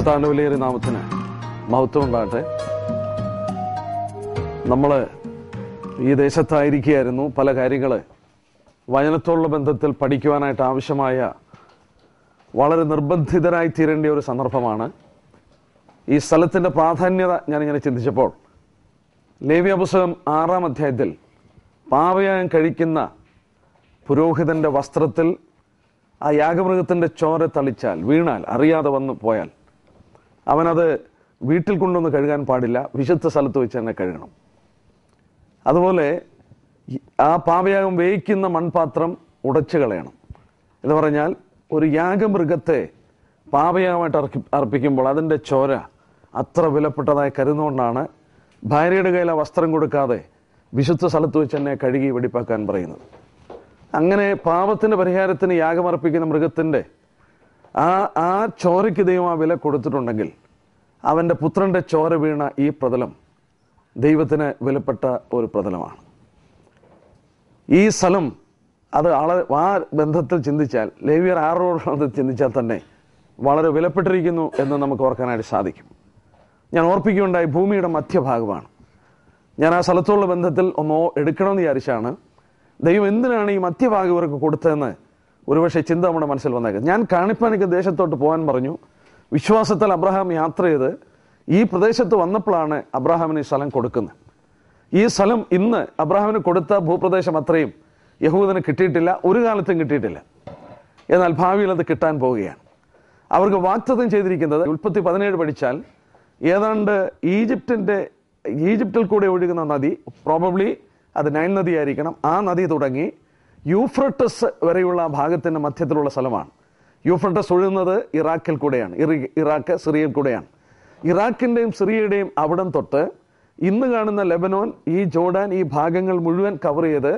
കർത്താവിന്റെ വിലയേറിയ നാമത്തിന് മഹത്വം ഉണ്ടാകട്ടെ. നമ്മൾ ഈ ദേശത്തായിരിക്കുകയായിരുന്നു. പല കാര്യങ്ങൾ വചനത്തോടുള്ള ബന്ധത്തിൽ പഠിക്കുവാനായിട്ട് ആവശ്യമായ വളരെ നിർബന്ധിതരായി തീരേണ്ട ഒരു സന്ദർഭമാണ്. ഈ സ്ഥലത്തിൻ്റെ പ്രാധാന്യത ഞാനിങ്ങനെ ചിന്തിച്ചപ്പോൾ ലേവ്യ പുസ്തകം 6-ാം അധ്യായത്തിൽ പാപയാഗം കഴിക്കുന്ന പുരോഹിതൻ്റെ വസ്ത്രത്തിൽ ആ യാഗമൃഗത്തിൻ്റെ ചോര തളിച്ചാൽ, വീണാൽ, അറിയാതെ വന്നു പോയാൽ അവനത് വീട്ടിൽ കൊണ്ടുവന്ന് കഴുകാൻ പാടില്ല, വിശുദ്ധ സ്ഥലത്ത് വെച്ച് തന്നെ കഴുകണം. അതുപോലെ ആ പാപയാഗം വേവിക്കുന്ന മൺപാത്രം ഉടച്ചു കളയണം. എന്ന് പറഞ്ഞാൽ ഒരു യാഗമൃഗത്തെ പാപയാഗമായിട്ട് അർപ്പിക്കുമ്പോൾ അതിൻ്റെ ചോര അത്ര വിലപ്പെട്ടതായി കരുതുകൊണ്ടാണ് ഭാര്യയുടെ കയ്യിൽ ആ വസ്ത്രം കൊടുക്കാതെ വിശുദ്ധ സ്ഥലത്ത് വെച്ച് തന്നെ കഴുകി വെടിപ്പാക്കാൻ പറയുന്നത്. അങ്ങനെ പാപത്തിൻ്റെ പരിഹാരത്തിന് യാഗമർപ്പിക്കുന്ന മൃഗത്തിൻ്റെ ആ ചോരയ്ക്ക് ദൈവം ആ വില കൊടുത്തിട്ടുണ്ടെങ്കിൽ അവൻ്റെ പുത്രൻ്റെ ചോര വീണ ഈ പ്രതലം ദൈവത്തിന് വിലപ്പെട്ട ഒരു പ്രതലമാണ്. ഈ സ്ഥലം അത് ആ ബന്ധത്തിൽ ചിന്തിച്ചാൽ, ലേവ്യർ 6 ചിന്തിച്ചാൽ തന്നെ വളരെ വിലപ്പെട്ടിരിക്കുന്നു എന്ന് നമുക്ക് ഓർക്കാനായിട്ട് സാധിക്കും. ഞാൻ ഓർപ്പിക്കുകയുണ്ടായി, ഭൂമിയുടെ മധ്യഭാഗമാണ്. ഞാൻ ആ സ്ഥലത്തുള്ള ബന്ധത്തിൽ ഒന്ന് എടുക്കണമെന്ന് വിചാരിച്ചാണ്. ദൈവം എന്തിനാണ് ഈ മധ്യഭാഗം ഇവർക്ക് കൊടുത്തതെന്ന് ഒരുപക്ഷെ ചിന്ത നമ്മുടെ മനസ്സിൽ വന്നേക്കുന്നത്. ഞാൻ കാണിപ്പാനിക്ക് ദേശത്തോട്ട് പോകാൻ പറഞ്ഞു. വിശ്വാസത്തിൽ അബ്രഹാം യാത്ര ചെയ്ത് ഈ പ്രദേശത്ത് വന്നപ്പോഴാണ് അബ്രഹാമിന് ഈ സ്ഥലം കൊടുക്കുന്നത്. ഈ സ്ഥലം ഇന്ന് അബ്രഹാമിന് കൊടുത്ത ഭൂപ്രദേശം അത്രയും യഹൂദന് കിട്ടിയിട്ടില്ല, ഒരു കാലത്തും കിട്ടിയിട്ടില്ല. എന്നാൽ ഭാവിയിൽ അത് കിട്ടാൻ പോവുകയാണ്. അവർക്ക് വാഗ്ദത്തം ചെയ്തിരിക്കുന്നത്, ഉൽപ്പത്തി 17 പഠിച്ചാൽ ഏതാണ്ട് ഈജിപ്തിൽ കൂടെ ഒഴുകുന്ന നദി, പ്രോബബ്ലി അത് നൈൽ നദിയായിരിക്കണം. ആ നദി തുടങ്ങി യൂഫ്രട്ടസ് വരെയുള്ള ഭാഗത്തിൻ്റെ മധ്യത്തിലുള്ള സ്ഥലമാണ്. യൂഫ്രട്ടസ് ഒഴുകുന്നത് ഇറാഖിൽ കൂടെയാണ്. ഇറാഖ് സിറിയയിൽ കൂടെയാണ്. ഇറാഖിൻ്റെയും സിറിയയുടെയും അവിടം തൊട്ട് ഇന്ന് കാണുന്ന ലെബനോൻ, ഈ ജോർഡാൻ, ഈ ഭാഗങ്ങൾ മുഴുവൻ കവർ ചെയ്ത്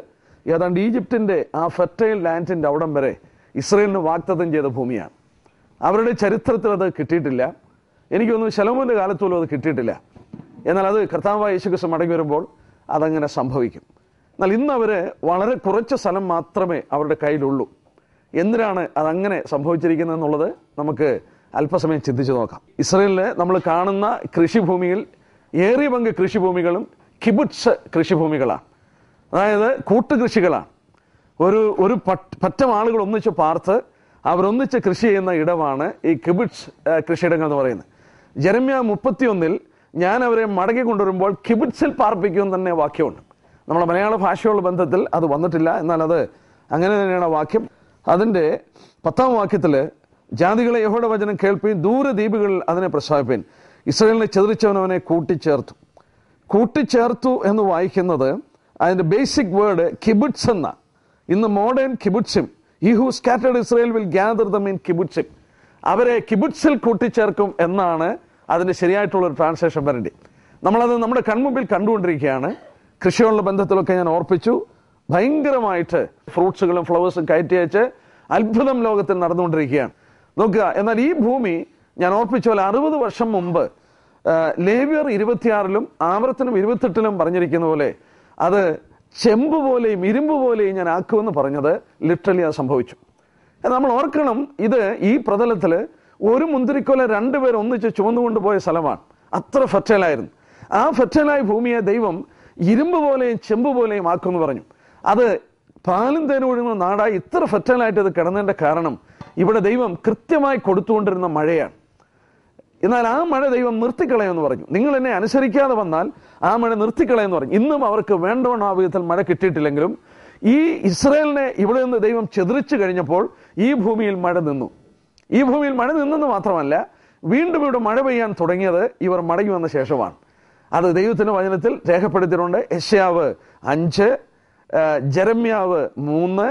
ഏതാണ്ട് ഈജിപ്തിൻ്റെ ആ ഫെർട്ടൈൽ ലാൻഡിൻ്റെ അവിടം വരെ ഇസ്രയേലിന് വാഗ്ദത്തം ചെയ്ത ഭൂമിയാണ്. അവരുടെ ചരിത്രത്തിൽ അത് കിട്ടിയിട്ടില്ല. എനിക്ക് തോന്നുന്നു ശലോമോൻ്റെ കാലത്ത് പോലും അത് കിട്ടിയിട്ടില്ല. എന്നാൽ അത് കർത്താവായ യേശുക്രിസ്തു മടങ്ങി വരുമ്പോൾ അതങ്ങനെ സംഭവിക്കും. എന്നാൽ ഇന്ന് അവർ വളരെ കുറച്ച് സ്ഥലം മാത്രമേ അവരുടെ കയ്യിലുള്ളൂ. എന്തിനാണ് അതങ്ങനെ സംഭവിച്ചിരിക്കുന്നത് എന്നുള്ളത് നമുക്ക് അല്പസമയം ചിന്തിച്ചു നോക്കാം. ഇസ്രയേലിൽ നമ്മൾ കാണുന്ന കൃഷിഭൂമിയിൽ ഏറിയ പങ്ക് കൃഷിഭൂമികളും കിബുട്സ് കൃഷിഭൂമികളാണ്. അതായത് കൂട്ടുകൃഷികളാണ്. ഒരു പറ്റം ആളുകൾ ഒന്നിച്ച് പാർത്ത് അവരൊന്നിച്ച് കൃഷി ചെയ്യുന്ന ഇടമാണ് ഈ കിബുട്സ് കൃഷിയിടങ്ങൾ എന്ന് പറയുന്നത്. ജെരമ്യ 31 ഞാൻ അവരെ മടക്കി കൊണ്ടുവരുമ്പോൾ കിബുട്സിൽ പാർപ്പിക്കുമെന്ന് തന്നെ വാക്യമുണ്ട്. നമ്മുടെ മലയാള ഭാഷയുള്ള ബന്ധത്തിൽ അത് വന്നിട്ടില്ല, എന്നാൽ അത് അങ്ങനെ തന്നെയാണ് വാക്യം. അതിൻ്റെ 10-ാം വാക്യത്തിൽ ജാതികളെ യഹോവയുടെ വചനം കേൾപ്പീൻ, ദൂരദ്വീപുകളിൽ അതിനെ പ്രസ്താവിപ്പീൻ, ഇസ്രായേലിനെ ചെതറിച്ചവനവനെ കൂട്ടിച്ചേർത്തു എന്ന് വായിക്കുന്നത് അതിൻ്റെ ബേസിക് വേർഡ് കിബുട്സ് എന്ന. ഇന്ന് modern kibbutzim, he who scattered Israel will gather them in kibbutzim, അവരെ കിബുട്സിൽ കൂട്ടിച്ചേർക്കും എന്നാണ് അതിൻ്റെ ശരിയായിട്ടുള്ളൊരു ട്രാൻസ്ലേഷൻ വരേണ്ടി. നമ്മളത് നമ്മുടെ കൺമുമ്പിൽ കണ്ടുകൊണ്ടിരിക്കുകയാണ്. കൃഷിയുള്ള ബന്ധത്തിലൊക്കെ ഞാൻ ഓർപ്പിച്ചു, ഭയങ്കരമായിട്ട് ഫ്രൂട്ട്സുകളും ഫ്ലവേഴ്സും കയറ്റി അയച്ച് അത്ഭുതം ലോകത്തിൽ നടന്നുകൊണ്ടിരിക്കുകയാണ്. നോക്കുക, എന്നാൽ ഈ ഭൂമി ഞാൻ ഓർപ്പിച്ച പോലെ 60 വർഷം മുമ്പ് ലേവ്യർ 26-ലും ആവർത്തനം 28-ലും പറഞ്ഞിരിക്കുന്ന പോലെ അത് ചെമ്പ് പോലെയും ഇരുമ്പ് പോലെയും ഞാൻ ആക്കുമെന്ന് പറഞ്ഞത് ലിറ്ററലി അത് സംഭവിച്ചു. നമ്മൾ ഓർക്കണം, ഇത് ഈ പ്രതലത്തിൽ ഒരു മുന്തിരിക്കൊല 2 പേർ ഒന്നിച്ച് ചുമന്നുകൊണ്ട് പോയ സ്ഥലമാണ്. അത്ര ഫെർട്ടൈലായിരുന്നു. ആ ഫെർട്ടൈലായ ഭൂമിയെ ദൈവം ഇരുമ്പ് പോലെയും ചെമ്പ് പോലെയും ആക്കുമെന്ന് പറഞ്ഞു. അത് പാലും തേനും ഒഴുകുന്ന നാടായി ഇത്ര ഫെർട്ടൈലായിട്ട് ഇത് കിടന്നതിൻ്റെ കാരണം ഇവിടെ ദൈവം കൃത്യമായി കൊടുത്തുകൊണ്ടിരുന്ന മഴയാണ്. എന്നാൽ ആ മഴ ദൈവം നിർത്തിക്കളയെന്ന് പറഞ്ഞു. നിങ്ങൾ എന്നെ അനുസരിക്കാതെ വന്നാൽ ആ മഴ നിർത്തിക്കളയെന്ന് പറഞ്ഞു. ഇന്നും അവർക്ക് വേണ്ടവണ്ണം ആ വിധത്തിൽ മഴ കിട്ടിയിട്ടില്ലെങ്കിലും ഈ ഇസ്രായേലിനെ ഇവിടെ നിന്ന് ദൈവം ചെതറിച്ചു കഴിഞ്ഞപ്പോൾ ഈ ഭൂമിയിൽ മഴ നിന്നു. ഈ ഭൂമിയിൽ മഴ നിന്നെന്ന് മാത്രമല്ല, വീണ്ടും ഇവിടെ മഴ പെയ്യാൻ തുടങ്ങിയത് ഇവർ മടങ്ങി വന്ന ശേഷമാണ്. അത് ദൈവത്തിൻ്റെ വചനത്തിൽ രേഖപ്പെടുത്തിയിട്ടുണ്ട്. യെശയ്യാവ് 5, ജെരമ്യാവ് 3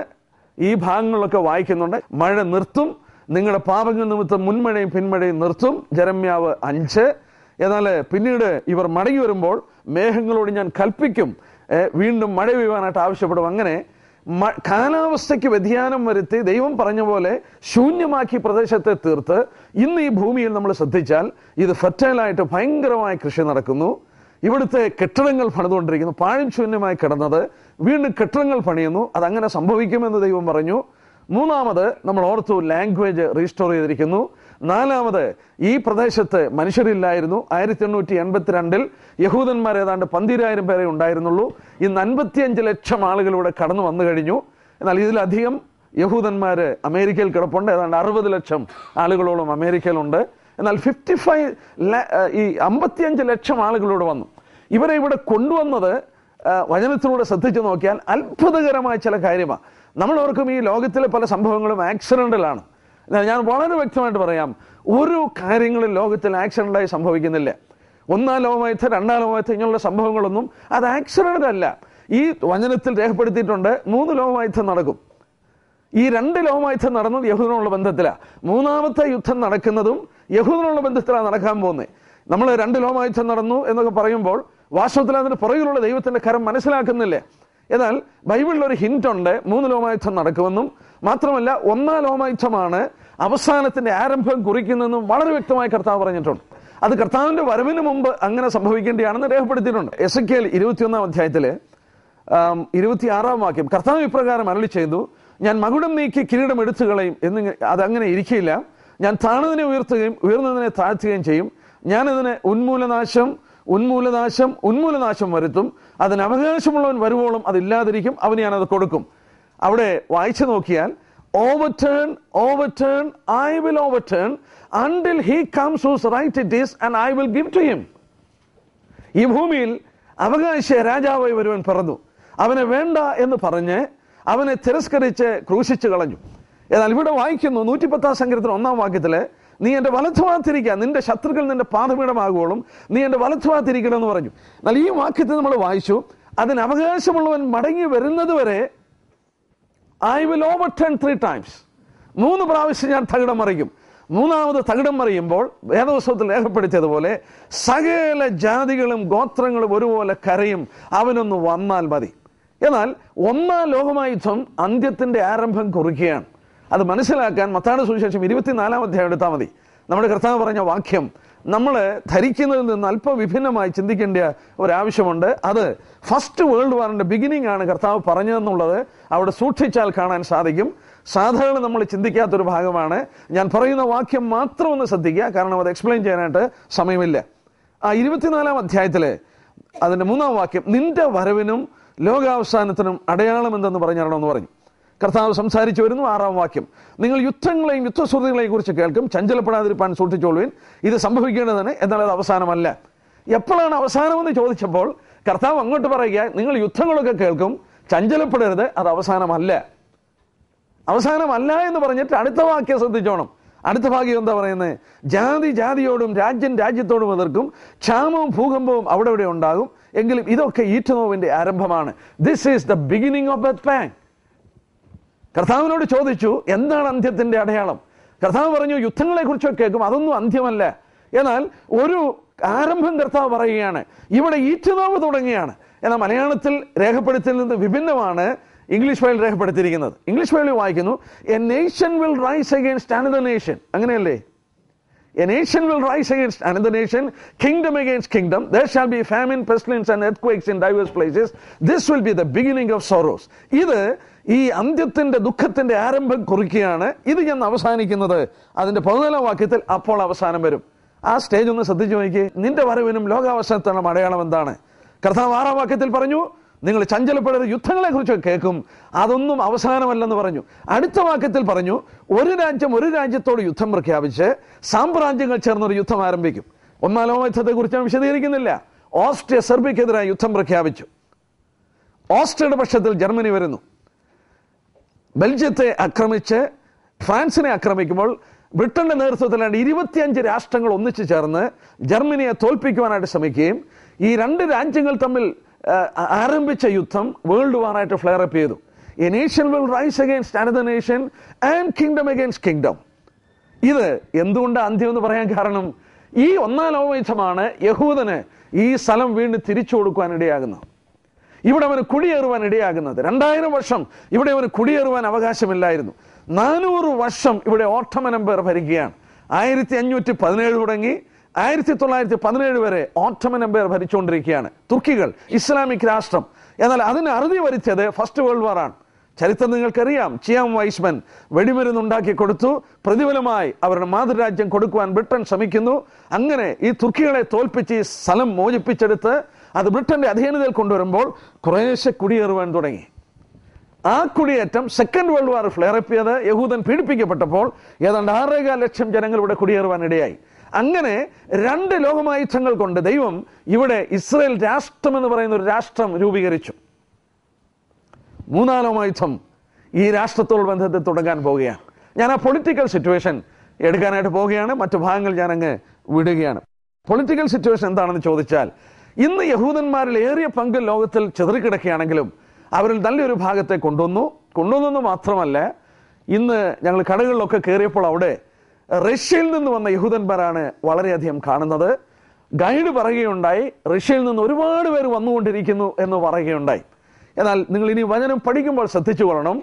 ഈ ഭാഗങ്ങളിലൊക്കെ വായിക്കുന്നുണ്ട്. മഴ നിർത്തും, നിങ്ങളുടെ പാപങ്ങൾ നിമിത്തം മുൻമഴയും പിന്മഴയും നിർത്തും. ജെരമ്യാവ് 5. എന്നാൽ പിന്നീട് ഇവർ മടങ്ങി വരുമ്പോൾ മേഘങ്ങളോട് ഞാൻ കൽപ്പിക്കും, വീണ്ടും മഴ പെയ്യുവാനായിട്ട് ആവശ്യപ്പെടും. അങ്ങനെ കാലാവസ്ഥയ്ക്ക് വ്യതിയാനം വരുത്തി ദൈവം പറഞ്ഞ പോലെ ശൂന്യമാക്കി പ്രദേശത്തെ തീർത്ത് ഇന്ന് ഈ ഭൂമിയിൽ നമ്മൾ ശ്രദ്ധിച്ചാൽ ഇത് ഫെർട്ടൈലായിട്ട് ഭയങ്കരമായ കൃഷി നടക്കുന്നു. ഇവിടുത്തെ കെട്ടിടങ്ങൾ പണിതുകൊണ്ടിരിക്കുന്നു. പാഴും ശൂന്യമായി കിടന്നത് വീണ്ടും കെട്ടിടങ്ങൾ പണിയുന്നു. അതങ്ങനെ സംഭവിക്കുമെന്ന് ദൈവം പറഞ്ഞു. മൂന്നാമത് നമ്മൾ ഓർത്തു, ലാംഗ്വേജ് റീസ്റ്റോർ ചെയ്തിരിക്കുന്നു. നാലാമത്, ഈ പ്രദേശത്ത് മനുഷ്യരില്ലായിരുന്നു. 1882 യഹൂദന്മാർ ഏതാണ്ട് 12,000 പേരെ ഉണ്ടായിരുന്നുള്ളൂ. ഇന്ന് 55 ലക്ഷം ആളുകളിവിടെ കടന്നു വന്നു കഴിഞ്ഞു. എന്നാൽ ഇതിലധികം യഹൂദന്മാർ അമേരിക്കയിൽ കിടപ്പുണ്ട്. ഏതാണ്ട് 60 ലക്ഷം ആളുകളോളം അമേരിക്കയിലുണ്ട്. എന്നാൽ 55 ലക്ഷം ആളുകളോട് വന്നു. ഇവരെ ഇവിടെ കൊണ്ടുവന്നത് വചനത്തിലൂടെ ശ്രദ്ധിച്ചു നോക്കിയാൽ അത്ഭുതകരമായ ചില കാര്യമാണ്. നമ്മൾ ഓർക്കും ഈ ലോകത്തിലെ പല സംഭവങ്ങളും ആക്സിഡന്റലാണ്. ഞാൻ വളരെ വ്യക്തമായിട്ട് പറയാം, ഒരു കാര്യങ്ങളും ലോകത്തിൽ ആക്സിഡന്റായി സംഭവിക്കുന്നില്ല. ഒന്നാം ലോകയുദ്ധം, രണ്ടാം ലോകയുദ്ധം, ഇങ്ങനെയുള്ള സംഭവങ്ങളൊന്നും അത് ആക്സിഡന്റ് അല്ല. ഈ വചനത്തിൽ രേഖപ്പെടുത്തിയിട്ടുണ്ട് 3 ലോകയുദ്ധം നടക്കും. ഈ 2 ലോകയുദ്ധം നടന്നത് യഹൂദനുള്ള ബന്ധത്തിലാണ്. 3ാമത്തെ യുദ്ധം നടക്കുന്നതും യഹൂദനുള്ള ബന്ധത്തിലാണ് നടക്കാൻ പോകുന്നത്. നമ്മൾ 2 ലോകയുദ്ധം നടന്നു എന്നൊക്കെ പറയുമ്പോൾ വാസ്തവത്തിൽ അതിന് പുറകിലുള്ള ദൈവത്തിന്റെ കരം മനസ്സിലാക്കുന്നില്ല. എന്നാൽ ബൈബിളിൽ ഒരു ഹിന്റ് ഉണ്ട്, 3 ലോകയുദ്ധം നടക്കുമെന്നും മാത്രമല്ല 1ാം ലോകയുദ്ധമാണ് അവസാനത്തിന്റെ ആരംഭം കുറിക്കുന്നതെന്നും വളരെ വ്യക്തമായി കർത്താവ് പറഞ്ഞിട്ടുണ്ട്. അത് കർത്താവിന്റെ വരവിന് മുമ്പ് അങ്ങനെ സംഭവിക്കേണ്ടിയാണെന്ന് രേഖപ്പെടുത്തിയിട്ടുണ്ട്. എസെക്കിയേൽ 21-ാം അധ്യായത്തില് 26-ാം വാക്യം, കർത്താവ് ഇപ്രകാരം അരുളി ചെയ്തു, ഞാൻ മകുടം നീക്കി കിരീടം എടുത്തു കളയും എന്ന്. അതങ്ങനെ ഇരിക്കില്ല. ഞാൻ താണതിനെ ഉയർത്തുകയും ഉയർന്നതിനെ താഴ്ത്തുകയും ചെയ്യും. ഞാനതിന് ഉന്മൂലനാശം വരുത്തും. അതിന് അവകാശമുള്ളവൻ വരുവോളം അതില്ലാതിരിക്കും. അവന് ഞാനത് കൊടുക്കും. അവിടെ വായിച്ചു നോക്കിയാൽ overturn, I will overturn until he comes whose right it is and I will give to him. ഈ ഭൂമിയിൽ അവകാശ രാജാവായി വരുവൻ പിറന്നു. അവനെ വേണ്ട എന്ന് പറഞ്ഞ് അവനെ തിരസ്കരിച്ച് ക്രൂശിച്ചു കളഞ്ഞു. എന്നാൽ ഇവിടെ വായിക്കുന്നു 110-ാം സങ്കീർത്തനം 1-ാം വാക്യത്തില്, നീ എൻ്റെ വലത്തുഭാഗത്തിരിക്കുക, നിന്റെ ശത്രുക്കൾ നിന്റെ പാദപീഠമാകുവോളും നീ എൻ്റെ വലത്തുഭാഗത്തിരിക്കണം എന്ന് പറഞ്ഞു. എന്നാൽ ഈ വാക്യത്തിൽ നമ്മൾ വായിച്ചു, അതിന് അവകാശമുള്ളവൻ മടങ്ങി വരുന്നത് വരെ I will overturn 3 times. 3 പ്രാവശ്യം ഞാൻ തകിടം മറിക്കും. 3ാമത് തകിടം മറിയുമ്പോൾ വേദപുസ്തകത്തിൽ രേഖപ്പെടുത്തിയതുപോലെ സകല ജാതികളും ഗോത്രങ്ങളും ഒരുപോലെ കരയും, അവനൊന്ന് വന്നാൽ മതി. എന്നാൽ 1ാം ലോകയുദ്ധം അന്ത്യത്തിന്റെ ആരംഭം കുറിക്കുകയാണ്. അത് മനസ്സിലാക്കാൻ മത്തായിയുടെ സുവിശേഷം 24-ാം അധ്യായം എടുത്താൽ മതി. നമ്മുടെ കർത്താവ് പറഞ്ഞ വാക്യം നമ്മൾ ധരിക്കുന്നതിൽ നിന്ന് അല്പം വിഭിന്നമായി ചിന്തിക്കേണ്ട ഒരാവശ്യമുണ്ട്. അത് ഫസ്റ്റ് വേൾഡ് വാറിന്റെ ബിഗിനിങ് ആണ് കർത്താവ് പറഞ്ഞതെന്നുള്ളത് അവിടെ സൂക്ഷിച്ചാൽ കാണാൻ സാധിക്കും. സാധാരണ നമ്മൾ ചിന്തിക്കാത്തൊരു ഭാഗമാണ്. ഞാൻ പറയുന്ന വാക്യം മാത്രം ഒന്ന് ശ്രദ്ധിക്കുക, കാരണം അത് എക്സ്പ്ലെയിൻ ചെയ്യാനായിട്ട് സമയമില്ല. ആ 24-ാം അധ്യായത്തിലെ അതിന്റെ 3-ാം വാക്യം, നിന്റെ വരവിനും ലോകാവസാനത്തിനും അടയാളം എന്തെന്ന് പറഞ്ഞാണെന്ന് പറഞ്ഞു. കർത്താവ് സംസാരിച്ചു വരുന്നു. 6-ാം വാക്യം, നിങ്ങൾ യുദ്ധങ്ങളെയും യുദ്ധശ്രുതികളെയും കുറിച്ച് കേൾക്കും, ചഞ്ചലപ്പെടാതിരിപ്പാൻ സൂക്ഷിച്ചോളുവിൻ. ഇത് സംഭവിക്കേണ്ടതാണ്, എന്നാൽ അത് അവസാനമല്ല. എപ്പോഴാണ് അവസാനമെന്ന് ചോദിച്ചപ്പോൾ കർത്താവ് അങ്ങോട്ട് പറയുക, നിങ്ങൾ യുദ്ധങ്ങളൊക്കെ കേൾക്കും, ചഞ്ചലപ്പെടരുത്, അത് അവസാനമല്ല. അവസാനമല്ല എന്ന് പറഞ്ഞിട്ട് അടുത്ത വാക്യം ശ്രദ്ധിച്ചോണം. അടുത്ത ഭാഗ്യം എന്താ പറയുന്നത്? ജാതി ജാതിയോടും രാജ്യം രാജ്യത്തോടും എതിർക്കും, ക്ഷാമവും ഭൂകമ്പവും അവിടെ ഇവിടെ ഉണ്ടാകും, എങ്കിലും ഇതൊക്കെ ഈറ്റുനോവിന്റെ ആരംഭമാണ്. This is the beginning of birth pang. കർത്താവിനോട് ചോദിച്ചു, എന്താണ് അന്ത്യത്തിന്റെ അടയാളം? കർത്താവ് പറഞ്ഞു, യുദ്ധങ്ങളെ കുറിച്ചൊക്കെ കേൾക്കും, അതൊന്നും അന്ത്യമല്ല. എന്നാൽ ഒരു ആരംഭം കർത്താവ് പറയുകയാണ്, ഇവിടെ ഈറ്റുനോവ് തുടങ്ങിയാണ്. എന്നാൽ മലയാളത്തിൽ രേഖപ്പെടുത്തിയതിൽ നിന്ന് വിഭിന്നമാണ് ഇംഗ്ലീഷ് ബൈബിൾ രേഖപ്പെടുത്തിയിരിക്കുന്നത്. ഇംഗ്ലീഷ് ബൈബിളിൽ വായിക്കുന്നു, A nation will rice against another nation. അങ്ങനെയല്ലേ? A nation will rise against another nation, kingdom against kingdom. There shall be famine, pestilence and earthquakes in diverse places. This will be the beginning of sorrows. ഇത് ഈ അന്ത്യത്തിന്റെ ദുഃഖത്തിന്റെ ആരംഭം കുറിക്കുകയാണ്. ഇത് ഞാൻ അവസാനിക്കുന്നത് അതിന്റെ 14-ാം വാക്യത്തിൽ, അപ്പോൾ അവസാനം വരും. ആ സ്റ്റേജ് ഒന്ന് ശ്രദ്ധിച്ചു നോക്കി. നിന്റെ വരവിനും ലോകാവസാനത്തിനുള്ള അടയാളം എന്താണ്? കർത്താവ് 6-ാം വാക്യത്തിൽ പറഞ്ഞു, നിങ്ങൾ ചഞ്ചലപ്പെടരുത്, യുദ്ധങ്ങളെ കുറിച്ച് കേൾക്കും, അതൊന്നും അവസാനമല്ലെന്ന് പറഞ്ഞു. അടുത്ത വാക്യത്തിൽ പറഞ്ഞു, ഒരു രാജ്യം ഒരു രാജ്യത്തോട് യുദ്ധം പ്രഖ്യാപിച്ച് സാമ്രാജ്യങ്ങൾ ചേർന്നൊരു യുദ്ധം ആരംഭിക്കും. 1ാം ലോകയുദ്ധത്തെ കുറിച്ച് ഞാൻ വിശദീകരിക്കുന്നില്ല. ഓസ്ട്രിയ സെർബിയക്കെതിരായി യുദ്ധം പ്രഖ്യാപിച്ചു. ഓസ്ട്രിയയുടെ പക്ഷത്തിൽ ജർമ്മനി വരുന്നു. ബെൽജിയത്തെ ആക്രമിച്ച് ഫ്രാൻസിനെ ആക്രമിക്കുമ്പോൾ ബ്രിട്ടന്റെ നേതൃത്വത്തിലാണ് 25 രാഷ്ട്രങ്ങൾ ഒന്നിച്ചു ചേർന്ന് ജർമ്മനിയെ തോൽപ്പിക്കുവാനായിട്ട് ശ്രമിക്കുകയും ഈ 2 രാജ്യങ്ങൾ തമ്മിൽ ആരംഭിച്ച യുദ്ധം വേൾഡ് വാറായിട്ട് ഫ്ലെയർ അപ്പ് ചെയ്തു. A nation will rice against another nation and kingdom against kingdom. ഇത് എന്തുകൊണ്ട് അന്ത്യം എന്ന് പറയാൻ കാരണം, ഈ 1ാം ലോകയുദ്ധമാണ് യഹൂദന് ഈ സ്ഥലം വീണ്ടും തിരിച്ചു കൊടുക്കുവാൻ ഇടയാകുന്നത്. ഇവിടെ അവന് കുടിയേറുവാൻ ഇടയാകുന്നത്. 2000 വർഷം ഇവിടെ അവന് കുടിയേറുവാൻ അവകാശമില്ലായിരുന്നു. 400 വർഷം ഇവിടെ ഓട്ടോമൻ എംപയർ ഭരിക്കുകയാണ്. 1517 തുടങ്ങി 1917 വരെ ഓട്ടോമൻ എംപയർ ഭരിച്ചുകൊണ്ടിരിക്കുകയാണ്. തുർക്കികൾ ഇസ്ലാമിക് രാഷ്ട്രം. എന്നാൽ അതിന് അറുതി വരുത്തിയത് ഫസ്റ്റ് വേൾഡ് വാറാണ്. ചരിത്രം നിങ്ങൾക്കറിയാം. ചിയാം വൈസ്മൻ വെടിമരുന്നുണ്ടാക്കി കൊടുത്തു. പ്രതിഫലമായി അവരുടെ മാതൃരാജ്യം കൊടുക്കുവാൻ ബ്രിട്ടൻ ശ്രമിക്കുന്നു. അങ്ങനെ ഈ തുർക്കികളെ തോൽപ്പിച്ച് ഈ സ്ഥലം മോചിപ്പിച്ചെടുത്ത് അത് ബ്രിട്ടന്റെ അധീനതയിൽ കൊണ്ടുവരുമ്പോൾ കുറേശ്ശെ കുടിയേറുവാൻ തുടങ്ങി. ആ കുടിയേറ്റം സെക്കൻഡ് വേൾഡ് വാർ ഫ്ലെയറപ്പ് ചെയ്ത് യഹൂദൻ പീഡിപ്പിക്കപ്പെട്ടപ്പോൾ ഏതാണ്ട് 6.25 ലക്ഷം ജനങ്ങൾ ഇവിടെ കുടിയേറുവാൻ ഇടയായി. അങ്ങനെ 2 ലോകമായുധങ്ങൾ കൊണ്ട് ദൈവം ഇവിടെ ഇസ്രായേൽ രാഷ്ട്രം എന്ന് പറയുന്ന ഒരു രാഷ്ട്രം രൂപീകരിച്ചു. 3-ാം ലോകമായുധം ഈ രാഷ്ട്രത്തോട് ബന്ധത്തിൽ തുടങ്ങാൻ പോവുകയാണ്. ഞാൻ ആ പൊളിറ്റിക്കൽ സിറ്റുവേഷൻ എടുക്കാനായിട്ട് പോവുകയാണ്. മറ്റു ഭാഗങ്ങൾ ഞാൻ അങ്ങ് വിടുകയാണ്. പൊളിറ്റിക്കൽ സിറ്റുവേഷൻ എന്താണെന്ന് ചോദിച്ചാൽ, ഇന്ന് യഹൂദന്മാരിൽ ഏറിയ പങ്ക് ലോകത്തിൽ ചിതറിക്കിടക്കുകയാണെങ്കിലും അവരിൽ നല്ലൊരു ഭാഗത്തെ കൊണ്ടുവന്നെന്ന് മാത്രമല്ല, ഇന്ന് ഞങ്ങൾ കടകളിലൊക്കെ കയറിയപ്പോൾ അവിടെ റഷ്യയിൽ നിന്ന് വന്ന യഹൂദന്മാരാണ് വളരെയധികം കാണുന്നത്. ഗൈഡ് പറയുകയുണ്ടായി, റഷ്യയിൽ നിന്ന് ഒരുപാട് പേര് വന്നുകൊണ്ടിരിക്കുന്നു എന്ന് പറയുകയുണ്ടായി. എന്നാൽ നിങ്ങൾ ഇനി വചനം പഠിക്കുമ്പോൾ ശ്രദ്ധിച്ചു കൊള്ളണം.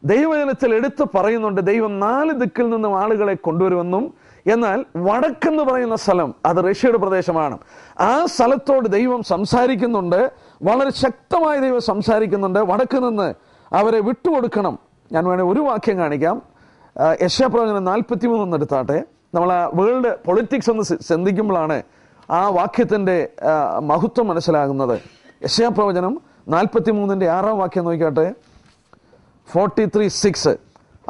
ദൈവവചനത്തിൽ എടുത്തു പറയുന്നുണ്ട് ദൈവം 4 ദിക്കിൽ നിന്നും ആളുകളെ കൊണ്ടുവരുമെന്നും. എന്നാൽ വടക്കെന്ന് പറയുന്ന സ്ഥലം അത് റഷ്യയുടെ പ്രദേശമാണ്. ആ സ്ഥലത്തോട് ദൈവം സംസാരിക്കുന്നുണ്ട്, വളരെ ശക്തമായി ദൈവം സംസാരിക്കുന്നുണ്ട്. വടക്ക് നിന്ന് അവരെ വിട്ടുകൊടുക്കണം. ഞാൻ വേണേൽ ഒരു വാക്യം കാണിക്കാം. യെശയ്യാപ്രവചനം 43 എടുത്താട്ടെ. നമ്മൾ ആ വേൾഡ് പൊളിറ്റിക്സ് ഒന്ന് ചിന്തിക്കുമ്പോഴാണ് ആ വാക്യത്തിന്റെ മഹത്വം മനസ്സിലാകുന്നത്. യെശയ്യാപ്രവചനം 43 6-ാം വാക്യം നോക്കിയാട്ടെ. 43:6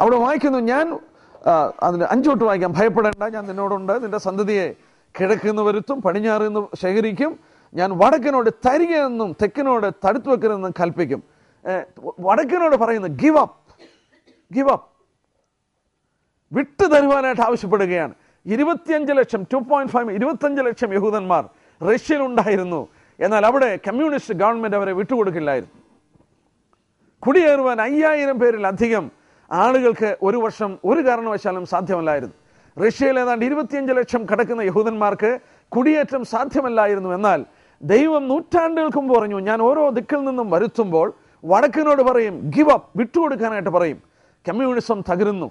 അവിടെ വായിക്കുന്നു. ഞാൻ അതിന് 5 തൊട്ട് വായിക്കാം. ഭയപ്പെടേണ്ട, ഞാൻ നിന്നോടുണ്ട്. നിന്റെ സന്തതിയെ കിഴക്കിന്ന് വരുത്തും, പടിഞ്ഞാറ് നിന്ന് ശേഖരിക്കും. ഞാൻ വടക്കിനോട് തരികയെന്നും തെക്കിനോട് തടുത്തു വെക്കരുതെന്നും കൽപ്പിക്കും. വടക്കിനോട് പറയുന്നു ഗിവ് അപ്പ്, വിട്ടു തരുവാനായിട്ട് ആവശ്യപ്പെടുകയാണ്. 25 ലക്ഷം 25 ലക്ഷം യഹൂദന്മാർ റഷ്യയിൽ ഉണ്ടായിരുന്നു. എന്നാൽ അവിടെ കമ്മ്യൂണിസ്റ്റ് ഗവൺമെന്റ് അവരെ വിട്ടുകൊടുക്കില്ലായിരുന്നു. കുടിയേറുവാൻ 5000 പേരിലധികം ആളുകൾക്ക് ഒരു വർഷം ഒരു കാരണവശാലും സാധ്യമല്ലായിരുന്നു. റഷ്യയിൽ ഏതാണ്ട് 25 ലക്ഷം കടക്കുന്ന യഹൂദന്മാർക്ക് കുടിയേറ്റം സാധ്യമല്ലായിരുന്നു. എന്നാൽ ദൈവം നൂറ്റാണ്ടുകൾക്ക് മുമ്പ് പറഞ്ഞു, ഞാൻ ഓരോ ദിക്കിൽ നിന്നും വരുത്തുമ്പോൾ വടക്കിനോട് പറയും ഗിവ് അപ്പ്, വിട്ടുകൊടുക്കാനായിട്ട് പറയും. കമ്മ്യൂണിസം തകരുന്നു.